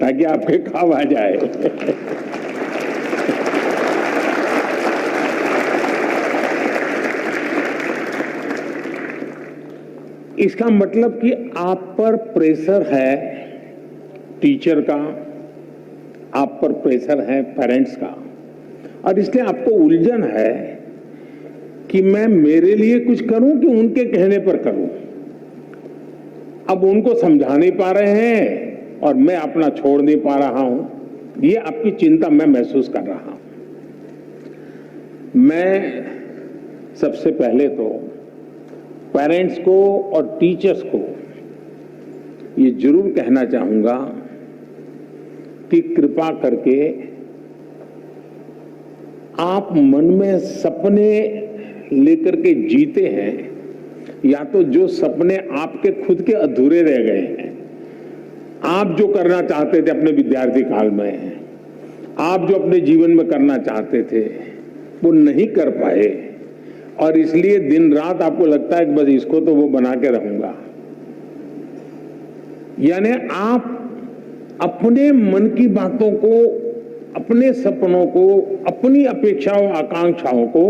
ताकि आपके काम आ जाए। इसका मतलब कि आप पर प्रेशर है टीचर का, आप पर प्रेशर है पेरेंट्स का, और इसलिए आपको उलझन है कि मैं मेरे लिए कुछ करूं कि उनके कहने पर करूं। अब उनको समझा नहीं पा रहे हैं और मैं अपना छोड़ नहीं पा रहा हूं, ये आपकी चिंता मैं महसूस कर रहा हूं। मैं सबसे पहले तो पेरेंट्स को और टीचर्स को ये जरूर कहना चाहूंगा कि कृपा करके आप मन में सपने लेकर के जीते हैं, या तो जो सपने आपके खुद के अधूरे रह गए हैं, आप जो करना चाहते थे अपने विद्यार्थी काल में, आप जो अपने जीवन में करना चाहते थे, वो नहीं कर पाए और इसलिए दिन रात आपको लगता है कि बस इसको तो वो बना के रहूंगा। यानी आप अपने मन की बातों को, अपने सपनों को, अपनी अपेक्षाओं आकांक्षाओं को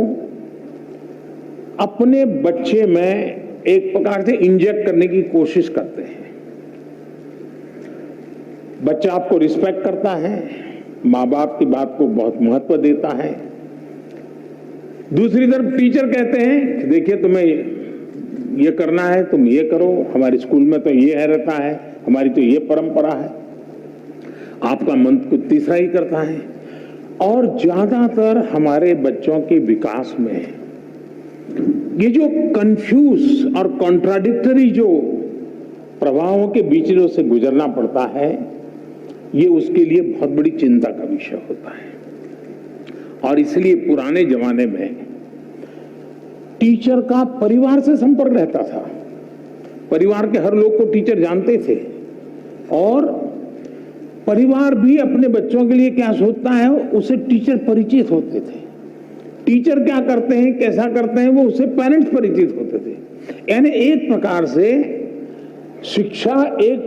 अपने बच्चे में एक प्रकार से इंजेक्ट करने की कोशिश करते हैं। बच्चा आपको रिस्पेक्ट करता है, माँ बाप की बात को बहुत महत्व देता है। दूसरी तरफ टीचर कहते हैं कि देखिए तुम्हें ये करना है, तुम ये करो, हमारे स्कूल में तो ये है रहता है, हमारी तो ये परंपरा है। आपका मन कुछ तीसरा ही करता है। और ज्यादातर हमारे बच्चों के विकास में ये जो कंफ्यूज और कॉन्ट्राडिक्टरी जो प्रभावों के बीच से गुजरना पड़ता है, ये उसके लिए बहुत बड़ी चिंता का विषय होता है। और इसलिए पुराने जमाने में टीचर का परिवार से संपर्क रहता था। परिवार के हर लोग को टीचर जानते थे और परिवार भी अपने बच्चों के लिए क्या सोचता है उसे टीचर परिचित होते थे। टीचर क्या करते हैं, कैसा करते हैं, वो उससे पेरेंट्स परिचित होते थे। यानी एक प्रकार से शिक्षा एक,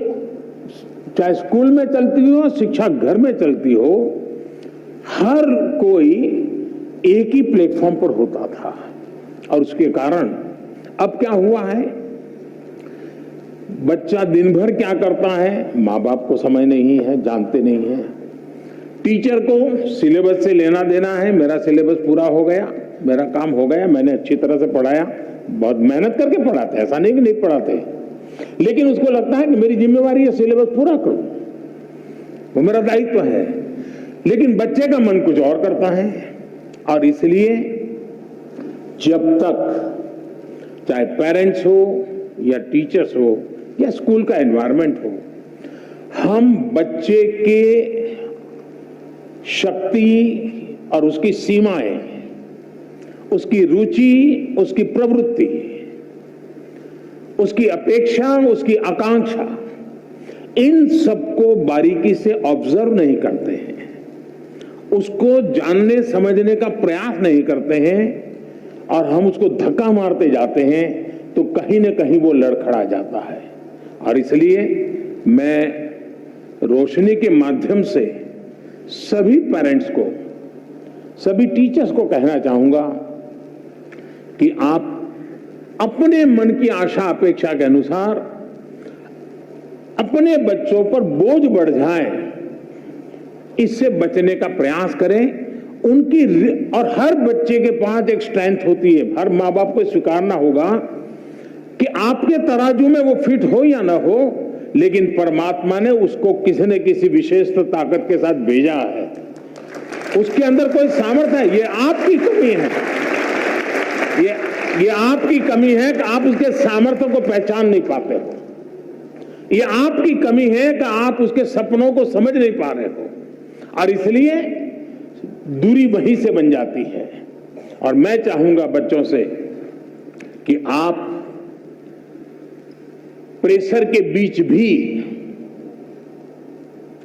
चाहे स्कूल में चलती हो, शिक्षा घर में चलती हो, हर कोई एक ही प्लेटफॉर्म पर होता था। और उसके कारण अब क्या हुआ है, बच्चा दिन भर क्या करता है, माँ बाप को समय नहीं है, जानते नहीं है। टीचर को सिलेबस से लेना देना है, मेरा सिलेबस पूरा हो गया, मेरा काम हो गया, मैंने अच्छी तरह से पढ़ाया, बहुत मेहनत करके पढ़ाते, ऐसा नहीं कि नहीं पढ़ाते, लेकिन उसको लगता है कि मेरी जिम्मेवारी है सिलेबस पूरा करूं, वो मेरा दायित्व है। लेकिन बच्चे का मन कुछ और करता है। और इसलिए जब तक चाहे पेरेंट्स हो या टीचर्स हो या स्कूल का एनवायरनमेंट हो, हम बच्चे के शक्ति और उसकी सीमाएं, उसकी रुचि, उसकी प्रवृत्ति, उसकी अपेक्षा, उसकी आकांक्षा, इन सबको बारीकी से ऑब्जर्व नहीं करते हैं, उसको जानने समझने का प्रयास नहीं करते हैं और हम उसको धक्का मारते जाते हैं, तो कहीं न कहीं वो लड़खड़ा जाता है। और इसलिए मैं रोशनी के माध्यम से सभी पेरेंट्स को, सभी टीचर्स को कहना चाहूंगा कि आप अपने मन की आशा अपेक्षा के अनुसार अपने बच्चों पर बोझ बढ़ जाए, इससे बचने का प्रयास करें। उनकी और हर बच्चे के पास एक स्ट्रेंथ होती है, हर माँ बाप को स्वीकारना होगा कि आपके तराजू में वो फिट हो या ना हो, लेकिन परमात्मा ने उसको किसी न किसी विशेष ताकत के साथ भेजा है, उसके अंदर कोई सामर्थ्य है। ये आपकी कमी है, ये आपकी कमी है कि आप उसके सामर्थ्य को पहचान नहीं पाते हो। ये आपकी कमी है कि आप उसके सपनों को समझ नहीं पा रहे हो और इसलिए दूरी वहीं से बन जाती है। और मैं चाहूंगा बच्चों से कि आप प्रेशर के बीच भी,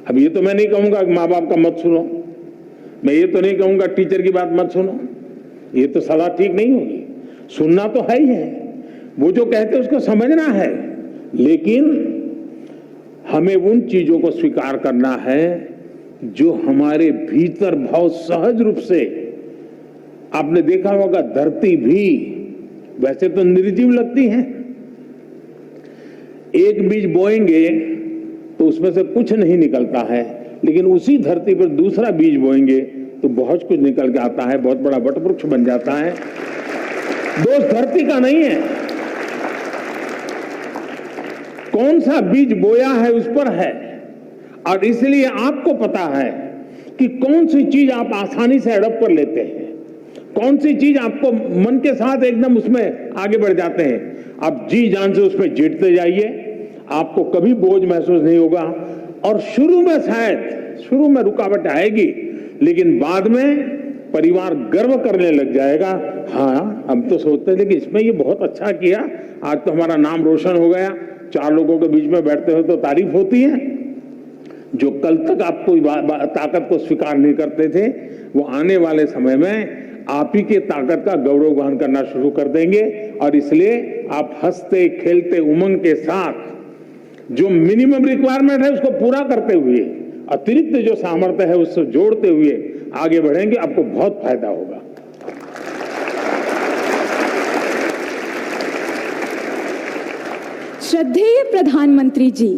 अब ये तो मैं नहीं कहूंगा कि माँ बाप का मत सुनो, मैं ये तो नहीं कहूंगा टीचर की बात मत सुनो, ये तो सलाह ठीक नहीं होगी, सुनना तो है ही है, वो जो कहते हैं उसको समझना है, लेकिन हमें उन चीजों को स्वीकार करना है जो हमारे भीतर बहुत सहज रूप से, आपने देखा होगा धरती भी वैसे तो निर्जीव लगती है, एक बीज बोएंगे तो उसमें से कुछ नहीं निकलता है, लेकिन उसी धरती पर दूसरा बीज बोएंगे तो बहुत कुछ निकल के आता है, बहुत बड़ा वटवृक्ष बन जाता है। दोष धरती का नहीं है, कौन सा बीज बोया है उस पर है। और इसलिए आपको पता है कि कौन सी चीज आप आसानी से अडॉप्ट कर लेते हैं, कौन सी चीज आपको मन के साथ एकदम उसमें आगे बढ़ जाते हैं। आप जी जान से उसमें जीतते जाइए, आपको कभी बोझ महसूस नहीं होगा। और शुरू में शायद रुकावट आएगी, लेकिन बाद में परिवार गर्व करने लग जाएगा। हाँ, हम तो सोचते थे कि इसमें ये बहुत अच्छा किया, आज तो हमारा नाम रोशन हो गया। 4 लोगों के बीच में बैठते हो तो तारीफ होती है। जो कल तक आपको ताकत को स्वीकार नहीं करते थे, वो आने वाले समय में आप ही के ताकत का गौरवगान करना शुरू कर देंगे। और इसलिए आप हंसते खेलते उमंग के साथ जो मिनिमम रिक्वायरमेंट है उसको पूरा करते हुए अतिरिक्त जो सामर्थ्य है उससे जोड़ते हुए आगे बढ़ेंगे, आपको बहुत फायदा होगा। श्रद्धेय प्रधानमंत्री जी,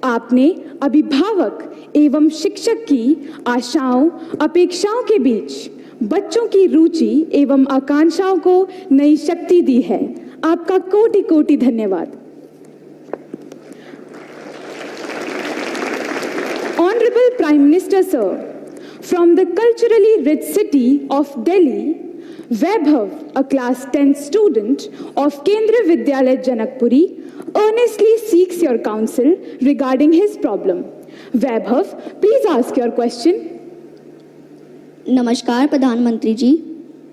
आपने अभिभावक एवं शिक्षक की आशाओं अपेक्षाओं के बीच बच्चों की रुचि एवं आकांक्षाओं को नई शक्ति दी है। आपका कोटि कोटि धन्यवाद। Honorable Prime Minister Sir, from the culturally rich city of Delhi, Vaibhav, a class 10 student of Kendriya Vidyalaya Janakpuri, earnestly seeks your counsel regarding his problem. Vaibhav, please ask your question. नमस्कार प्रधानमंत्री जी,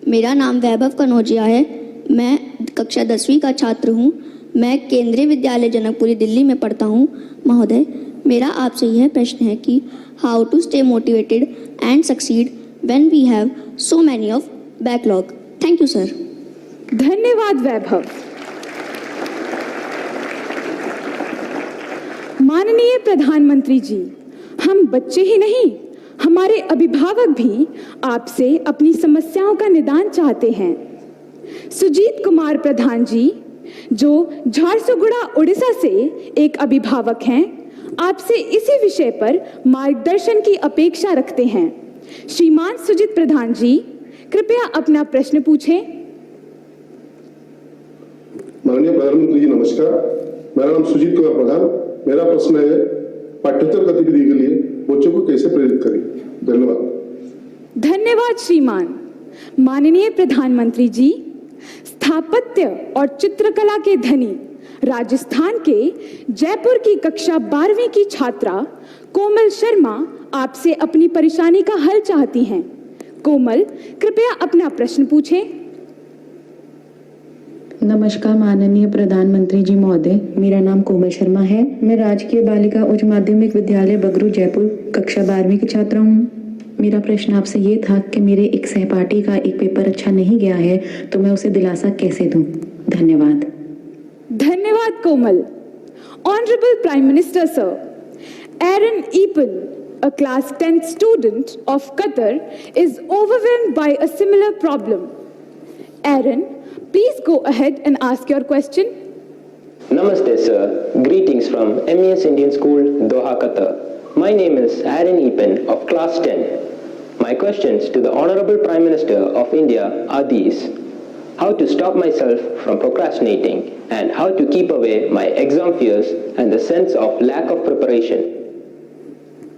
मेरा नाम वैभव कनौजिया है। मैं कक्षा 10वीं का छात्र हूँ। मैं केंद्रीय विद्यालय जनकपुरी दिल्ली में पढ़ता हूँ। महोदय, मेरा आपसे यह प्रश्न है कि how to stay motivated and succeed when we have so many of backlog. Thank you sir. धन्यवाद वैभव। माननीय प्रधानमंत्री जी, हम बच्चे ही नहीं, हमारे अभिभावक भी आपसे अपनी समस्याओं का निदान चाहते हैं। सुजीत कुमार प्रधान जी, जो झारसुगुड़ा उड़ीसा से एक अभिभावक हैं, आपसे इसी विषय पर मार्गदर्शन की अपेक्षा रखते हैं। श्रीमान सुजीत प्रधान जी, कृपया अपना प्रश्न पूछें। माननीय प्रधानमंत्री जी नमस्कार, मेरा नाम सुजीत कुमार प्रधान। मेरा प्रश्न है, पाठ्येतर गतिविधि के लिए बच्चों को कैसे प्रेरित करें? धन्यवाद। धन्यवाद श्रीमान। माननीय प्रधानमंत्री जी, स्थापत्य और चित्रकला के धनी राजस्थान के जयपुर की कक्षा 12वीं की छात्रा कोमल शर्मा आपसे अपनी परेशानी का हल चाहती हैं। कोमल, कृपया अपना प्रश्न पूछें। नमस्कार माननीय प्रधानमंत्री जी महोदय, मेरा नाम कोमल शर्मा है। मैं राजकीय बालिका उच्च माध्यमिक विद्यालय बगरू जयपुर कक्षा 12वीं की छात्रा हूँ। मेरा प्रश्न आपसे ये था कि मेरे एक सहपाठी का एक पेपर अच्छा नहीं गया है, तो मैं उसे दिलासा कैसे दूं? धन्यवाद। धन्यवाद Komal. Honourable prime minister sir, Aaron Eapen, a class 10 student of Qatar, is overwhelmed by a similar problem. Aaron, please go ahead and ask your question. Namaste sir, greetings from MES Indian School, Doha, Qatar. My name is Aaron Epen of class 10. My questions to the Honorable Prime Minister of India are these. How to stop myself from procrastinating and how to keep away my exam fears and the sense of lack of preparation.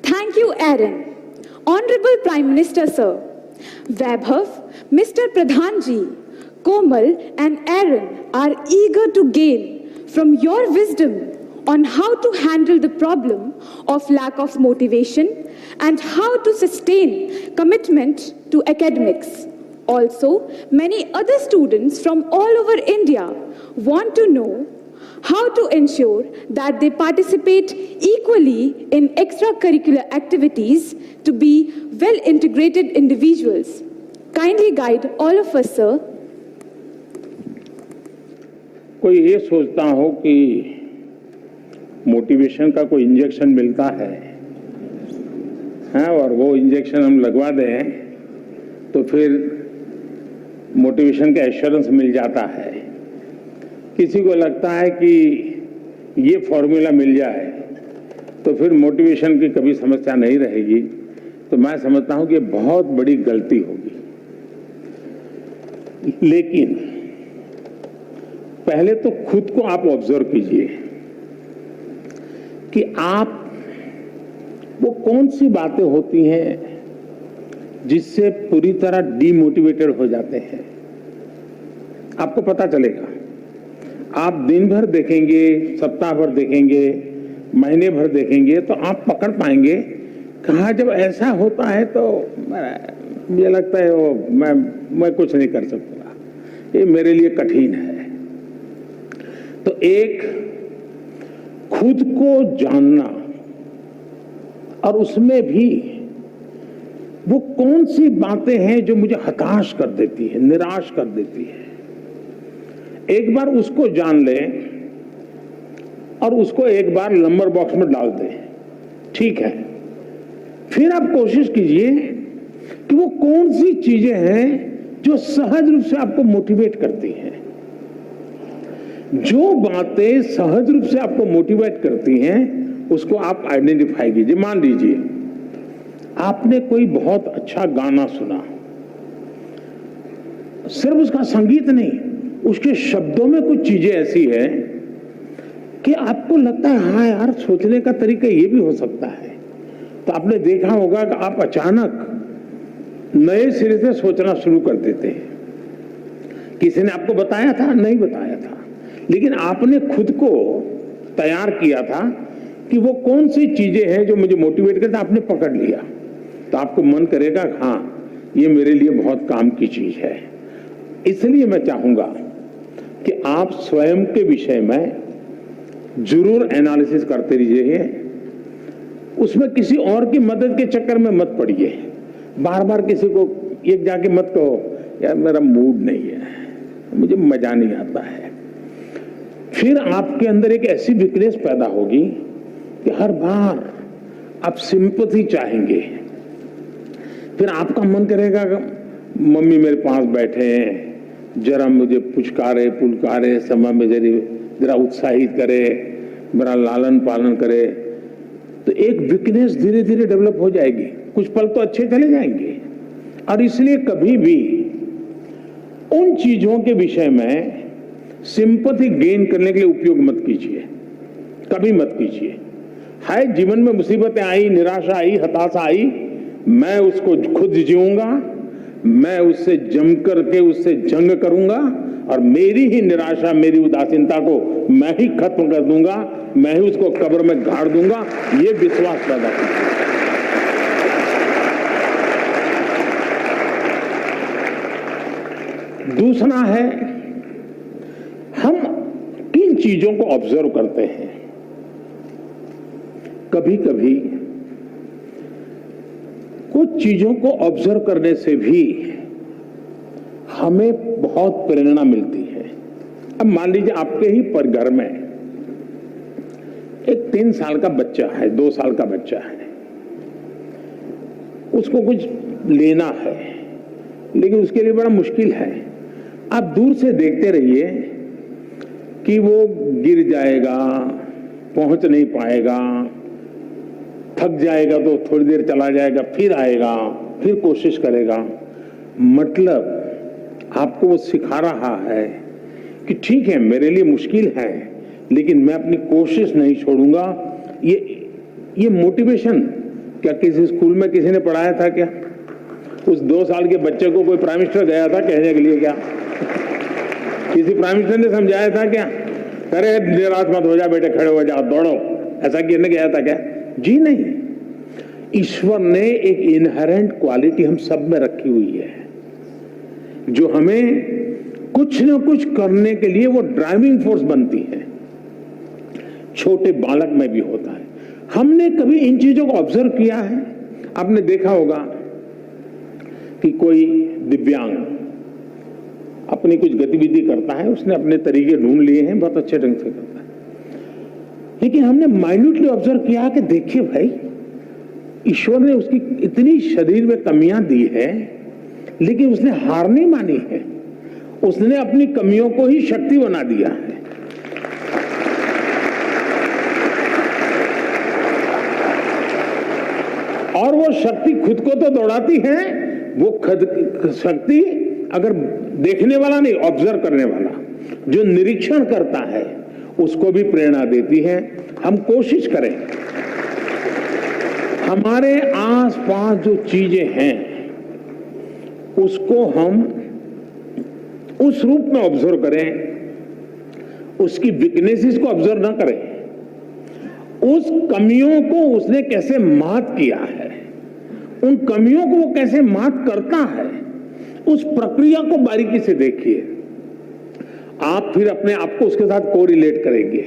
Thank you, Aaron. Honorable Prime Minister Sir, Vaibhav, Mr. Pradhan Ji, Komal and Aaron are eager to gain from your wisdom on how to handle the problem of lack of motivation and how to sustain commitment to academics. Also, many other students from all over India want to know how to ensure that they participate equally in extracurricular activities to be well-integrated individuals. Kindly guide all of us, sir. कोई ये सोचता हो कि motivation का कोई injection मिलता है, हाँ, और वो इंजेक्शन हम लगवा दें तो फिर मोटिवेशन का एश्योरेंस मिल जाता है। किसी को लगता है कि ये फॉर्मूला मिल जाए तो फिर मोटिवेशन की कभी समस्या नहीं रहेगी। तो मैं समझता हूं कि बहुत बड़ी गलती होगी। लेकिन पहले तो खुद को आप ऑब्जर्व कीजिए कि आप वो कौन सी बातें होती हैं जिससे पूरी तरह डीमोटिवेटेड हो जाते हैं। आपको पता चलेगा। आप दिन भर देखेंगे, सप्ताह भर देखेंगे, महीने भर देखेंगे तो आप पकड़ पाएंगे कहाँ जब ऐसा होता है तो मुझे लगता है वो मैं कुछ नहीं कर सकता, ये मेरे लिए कठिन है। तो एक खुद को जानना और उसमें भी वो कौन सी बातें हैं जो मुझे हताश कर देती है, निराश कर देती है, एक बार उसको जान लें और उसको एक बार नंबर बॉक्स में डाल दें, ठीक है। फिर आप कोशिश कीजिए कि वो कौन सी चीजें हैं जो सहज रूप से आपको मोटिवेट करती हैं। जो बातें सहज रूप से आपको मोटिवेट करती हैं उसको आप आइडेंटिफाई कीजिए। मान लीजिए आपने कोई बहुत अच्छा गाना सुना, सिर्फ उसका संगीत नहीं, उसके शब्दों में कुछ चीजें ऐसी है कि आपको लगता है हाँ यार, सोचने का तरीका ये भी हो सकता है। तो आपने देखा होगा कि आप अचानक नए सिरे से सोचना शुरू कर देते हैं। किसी ने आपको बताया था? नहीं बताया था, लेकिन आपने खुद को तैयार किया था कि वो कौन सी चीजें हैं जो मुझे मोटिवेट करते, आपने पकड़ लिया। तो आपको मन करेगा हाँ ये मेरे लिए बहुत काम की चीज है। इसलिए मैं चाहूंगा कि आप स्वयं के विषय में जरूर एनालिसिस करते रहिए, उसमें किसी और की मदद के चक्कर में मत पड़िए। बार बार किसी को एक जाके मत कहो यार मेरा मूड नहीं है, मुझे मजा नहीं आता है। फिर आपके अंदर एक ऐसी वीकनेस पैदा होगी कि हर बार आप सिंपैथी चाहेंगे। फिर आपका मन करेगा मम्मी मेरे पास बैठे हैं, जरा मुझे पुचकारे पुलकारे, समय में जरा उत्साहित करे, मेरा लालन पालन करे। तो एक वीकनेस धीरे धीरे डेवलप हो जाएगी। कुछ पल तो अच्छे चले जाएंगे। और इसलिए कभी भी उन चीजों के विषय में सिंपैथी गेन करने के लिए उपयोग मत कीजिए, कभी मत कीजिए। है जीवन में मुसीबतें आई, निराशा आई, हताशा आई, मैं उसको खुद जीऊंगा, मैं उससे जम करके उससे जंग करूंगा और मेरी ही निराशा, मेरी उदासीनता को मैं ही खत्म कर दूंगा, मैं ही उसको कब्र में गाड़ दूंगा, ये विश्वास पैदा कीजिए। दूसरा है, हम किन चीजों को ऑब्जर्व करते हैं। कभी कभी कुछ चीजों को ऑब्जर्व करने से भी हमें बहुत प्रेरणा मिलती है। अब मान लीजिए आपके ही पर घर में एक 3 साल का बच्चा है, 2 साल का बच्चा है, उसको कुछ लेना है लेकिन उसके लिए बड़ा मुश्किल है। आप दूर से देखते रहिए कि वो गिर जाएगा, पहुंच नहीं पाएगा, थक जाएगा तो थोड़ी देर चला जाएगा, फिर आएगा, फिर कोशिश करेगा। मतलब आपको वो सिखा रहा है कि ठीक है मेरे लिए मुश्किल है लेकिन मैं अपनी कोशिश नहीं छोड़ूंगा। ये मोटिवेशन क्या किसी स्कूल में किसी ने पढ़ाया था क्या? उस 2 साल के बच्चे को कोई प्राइम मिनिस्टर गया था कहने के लिए? क्या किसी प्राइम मिनिस्टर ने समझाया था क्या? अरे निराश मत हो जा बेटे, खड़े हो जाओ, दौड़ो, ऐसा कहने गया था क्या? जी नहीं। ईश्वर ने एक इनहेरेंट क्वालिटी हम सब में रखी हुई है जो हमें कुछ न कुछ करने के लिए वो ड्राइविंग फोर्स बनती है। छोटे बालक में भी होता है। हमने कभी इन चीजों को ऑब्जर्व किया है? आपने देखा होगा कि कोई दिव्यांग अपनी कुछ गतिविधि करता है, उसने अपने तरीके ढूंढ लिए हैं, बहुत अच्छे ढंग से करता है, लेकिन हमने माइन्यूटली ऑब्जर्व किया कि देखिए भाई, ईश्वर ने उसकी इतनी शरीर में कमियां दी है लेकिन उसने हार नहीं मानी है, उसने अपनी कमियों को ही शक्ति बना दिया है। और वो शक्ति खुद को तो दौड़ाती है, वो खुद शक्ति अगर देखने वाला नहीं, ऑब्जर्व करने वाला जो निरीक्षण करता है उसको भी प्रेरणा देती है। हम कोशिश करें हमारे आसपास जो चीजें हैं उसको हम उस रूप में ऑब्जर्व करें, उसकी वीकनेसेस को ऑब्जर्व ना करें, उस कमियों को उसने कैसे मात किया है उन कमियों को वो कैसे मात करता है, उस प्रक्रिया को बारीकी से देखिए। आप फिर अपने आप को उसके साथ कोरिलेट करेंगे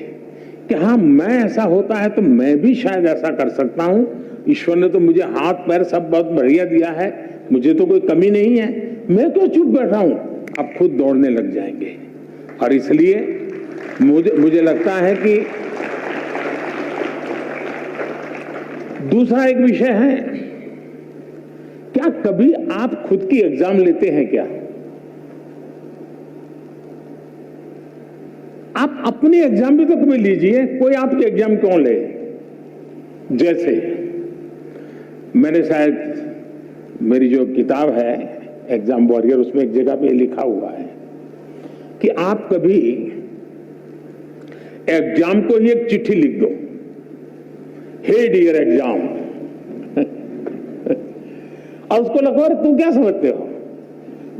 कि हाँ, मैं ऐसा होता है तो मैं भी शायद ऐसा कर सकता हूं। ईश्वर ने तो मुझे हाथ पैर सब बहुत बढ़िया दिया है, मुझे तो कोई कमी नहीं है, मैं क्यों चुप बैठा हूं। आप खुद दौड़ने लग जाएंगे। और इसलिए मुझे लगता है कि दूसरा एक विषय है, क्या कभी आप खुद की एग्जाम लेते हैं क्या? आप अपनी एग्जाम भी तो कभी लीजिए, कोई आपकी एग्जाम क्यों ले? जैसे मैंने शायद मेरी जो किताब है एग्जाम वॉरियर, उसमें एक जगह पे लिखा हुआ है कि आप कभी एग्जाम को ही एक चिट्ठी लिख दो, हे डियर एग्जाम, और उसको लगो तू क्या समझते हो,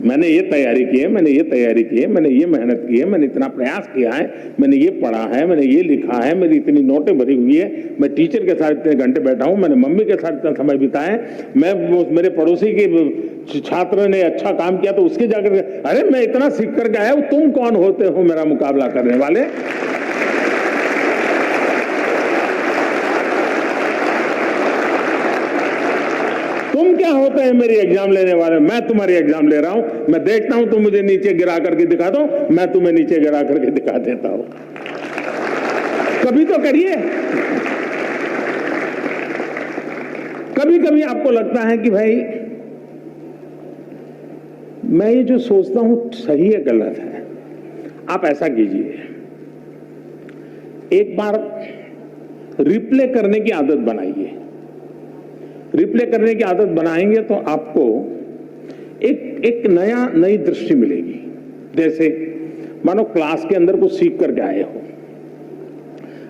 मैंने ये तैयारी की है, मैंने ये तैयारी की है, मैंने ये मेहनत की है, मैंने इतना प्रयास किया है, मैंने ये पढ़ा है, मैंने ये लिखा है, मेरी इतनी नोटें भरी हुई है, मैं टीचर के साथ इतने घंटे बैठा हूं, मैंने मम्मी के साथ इतना समय बिताया है, मैं मेरे पड़ोसी के छात्र ने अच्छा काम किया तो उसके जाकर, अरे मैं इतना सीख करके आया हूं, तुम कौन होते हो मेरा मुकाबला करने वाले? तुम क्या होते हैं मेरी एग्जाम लेने वाले? मैं तुम्हारी एग्जाम ले रहा हूं, मैं देखता हूं तुम मुझे नीचे गिरा करके दिखा दो, मैं तुम्हें नीचे गिरा करके दिखा देता हूं। कभी तो करिए। कभी कभी आपको लगता है कि भाई मैं ये जो सोचता हूं सही है गलत है, आप ऐसा कीजिए, एक बार रिप्ले करने की आदत बनाइए। रिप्ले करने की आदत बनाएंगे तो आपको एक नई दृष्टि मिलेगी। जैसे मानो क्लास के अंदर कुछ सीख करके आए हो,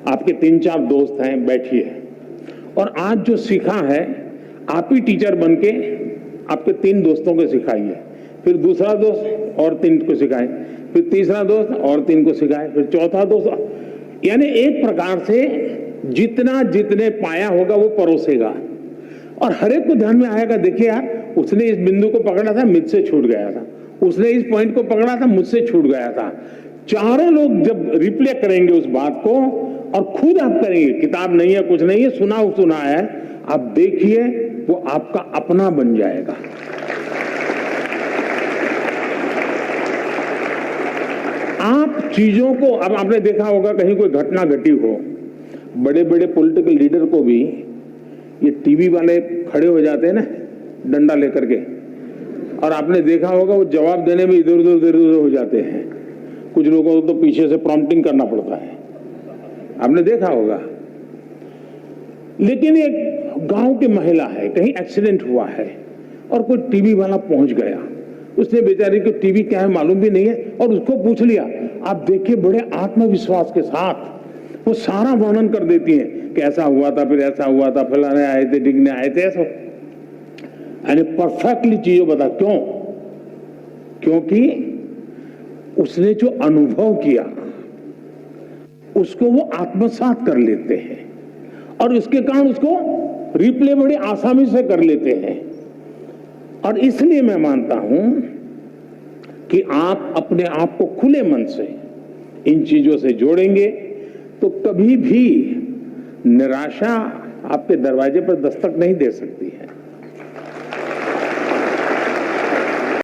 आपके 3-4 दोस्त हैं, बैठिए और आज जो सीखा है आप ही टीचर बन के आपके 3 दोस्तों को सिखाइए, फिर दूसरा दोस्त और 3 को सिखाए, फिर तीसरा दोस्त और 3 को सिखाए, फिर चौथा दोस्त, यानी एक प्रकार से जितने पाया होगा वो परोसेगा और हर एक को ध्यान में आएगा, देखिए यार उसने इस बिंदु को पकड़ा था, मुझसे छूट गया था, उसने इस पॉइंट को पकड़ा था, मुझसे छूट गया था। चारों लोग जब रिप्ले करेंगे उस बात को और खुद आप करेंगे, किताब नहीं है, कुछ नहीं है, सुना है, आप देखिए वो आपका अपना बन जाएगा। आप चीजों को, अब आपने देखा होगा कहीं कोई घटना घटी हो, बड़े बड़े पॉलिटिकल लीडर को भी ये टीवी वाले खड़े हो जाते हैं ना डंडा लेकर के, और आपने देखा होगा वो जवाब देने में इधर उधर हो जाते हैं। कुछ लोगों को तो पीछे से प्रॉम्प्टिंग करना पड़ता है, आपने देखा होगा। लेकिन एक गांव की महिला है, कहीं एक्सीडेंट हुआ है और कोई टीवी वाला पहुंच गया, उसने बेचारी को टीवी क्या है मालूम भी नहीं है और उसको पूछ लिया। आप देखिए बड़े आत्मविश्वास के साथ वो सारा वर्णन कर देती है कि ऐसा हुआ था, फिर ऐसा हुआ था, फलाने आए थे, डिगने आए थे, ऐसा, यानी परफेक्टली चीजों बता। क्यों? क्योंकि उसने जो अनुभव किया उसको वो आत्मसात कर लेते हैं और उसके कारण उसको रिप्ले बड़ी आसानी से कर लेते हैं। और इसलिए मैं मानता हूं कि आप अपने आप को खुले मन से इन चीजों से जोड़ेंगे तो कभी भी निराशा आपके दरवाजे पर दस्तक नहीं दे सकती।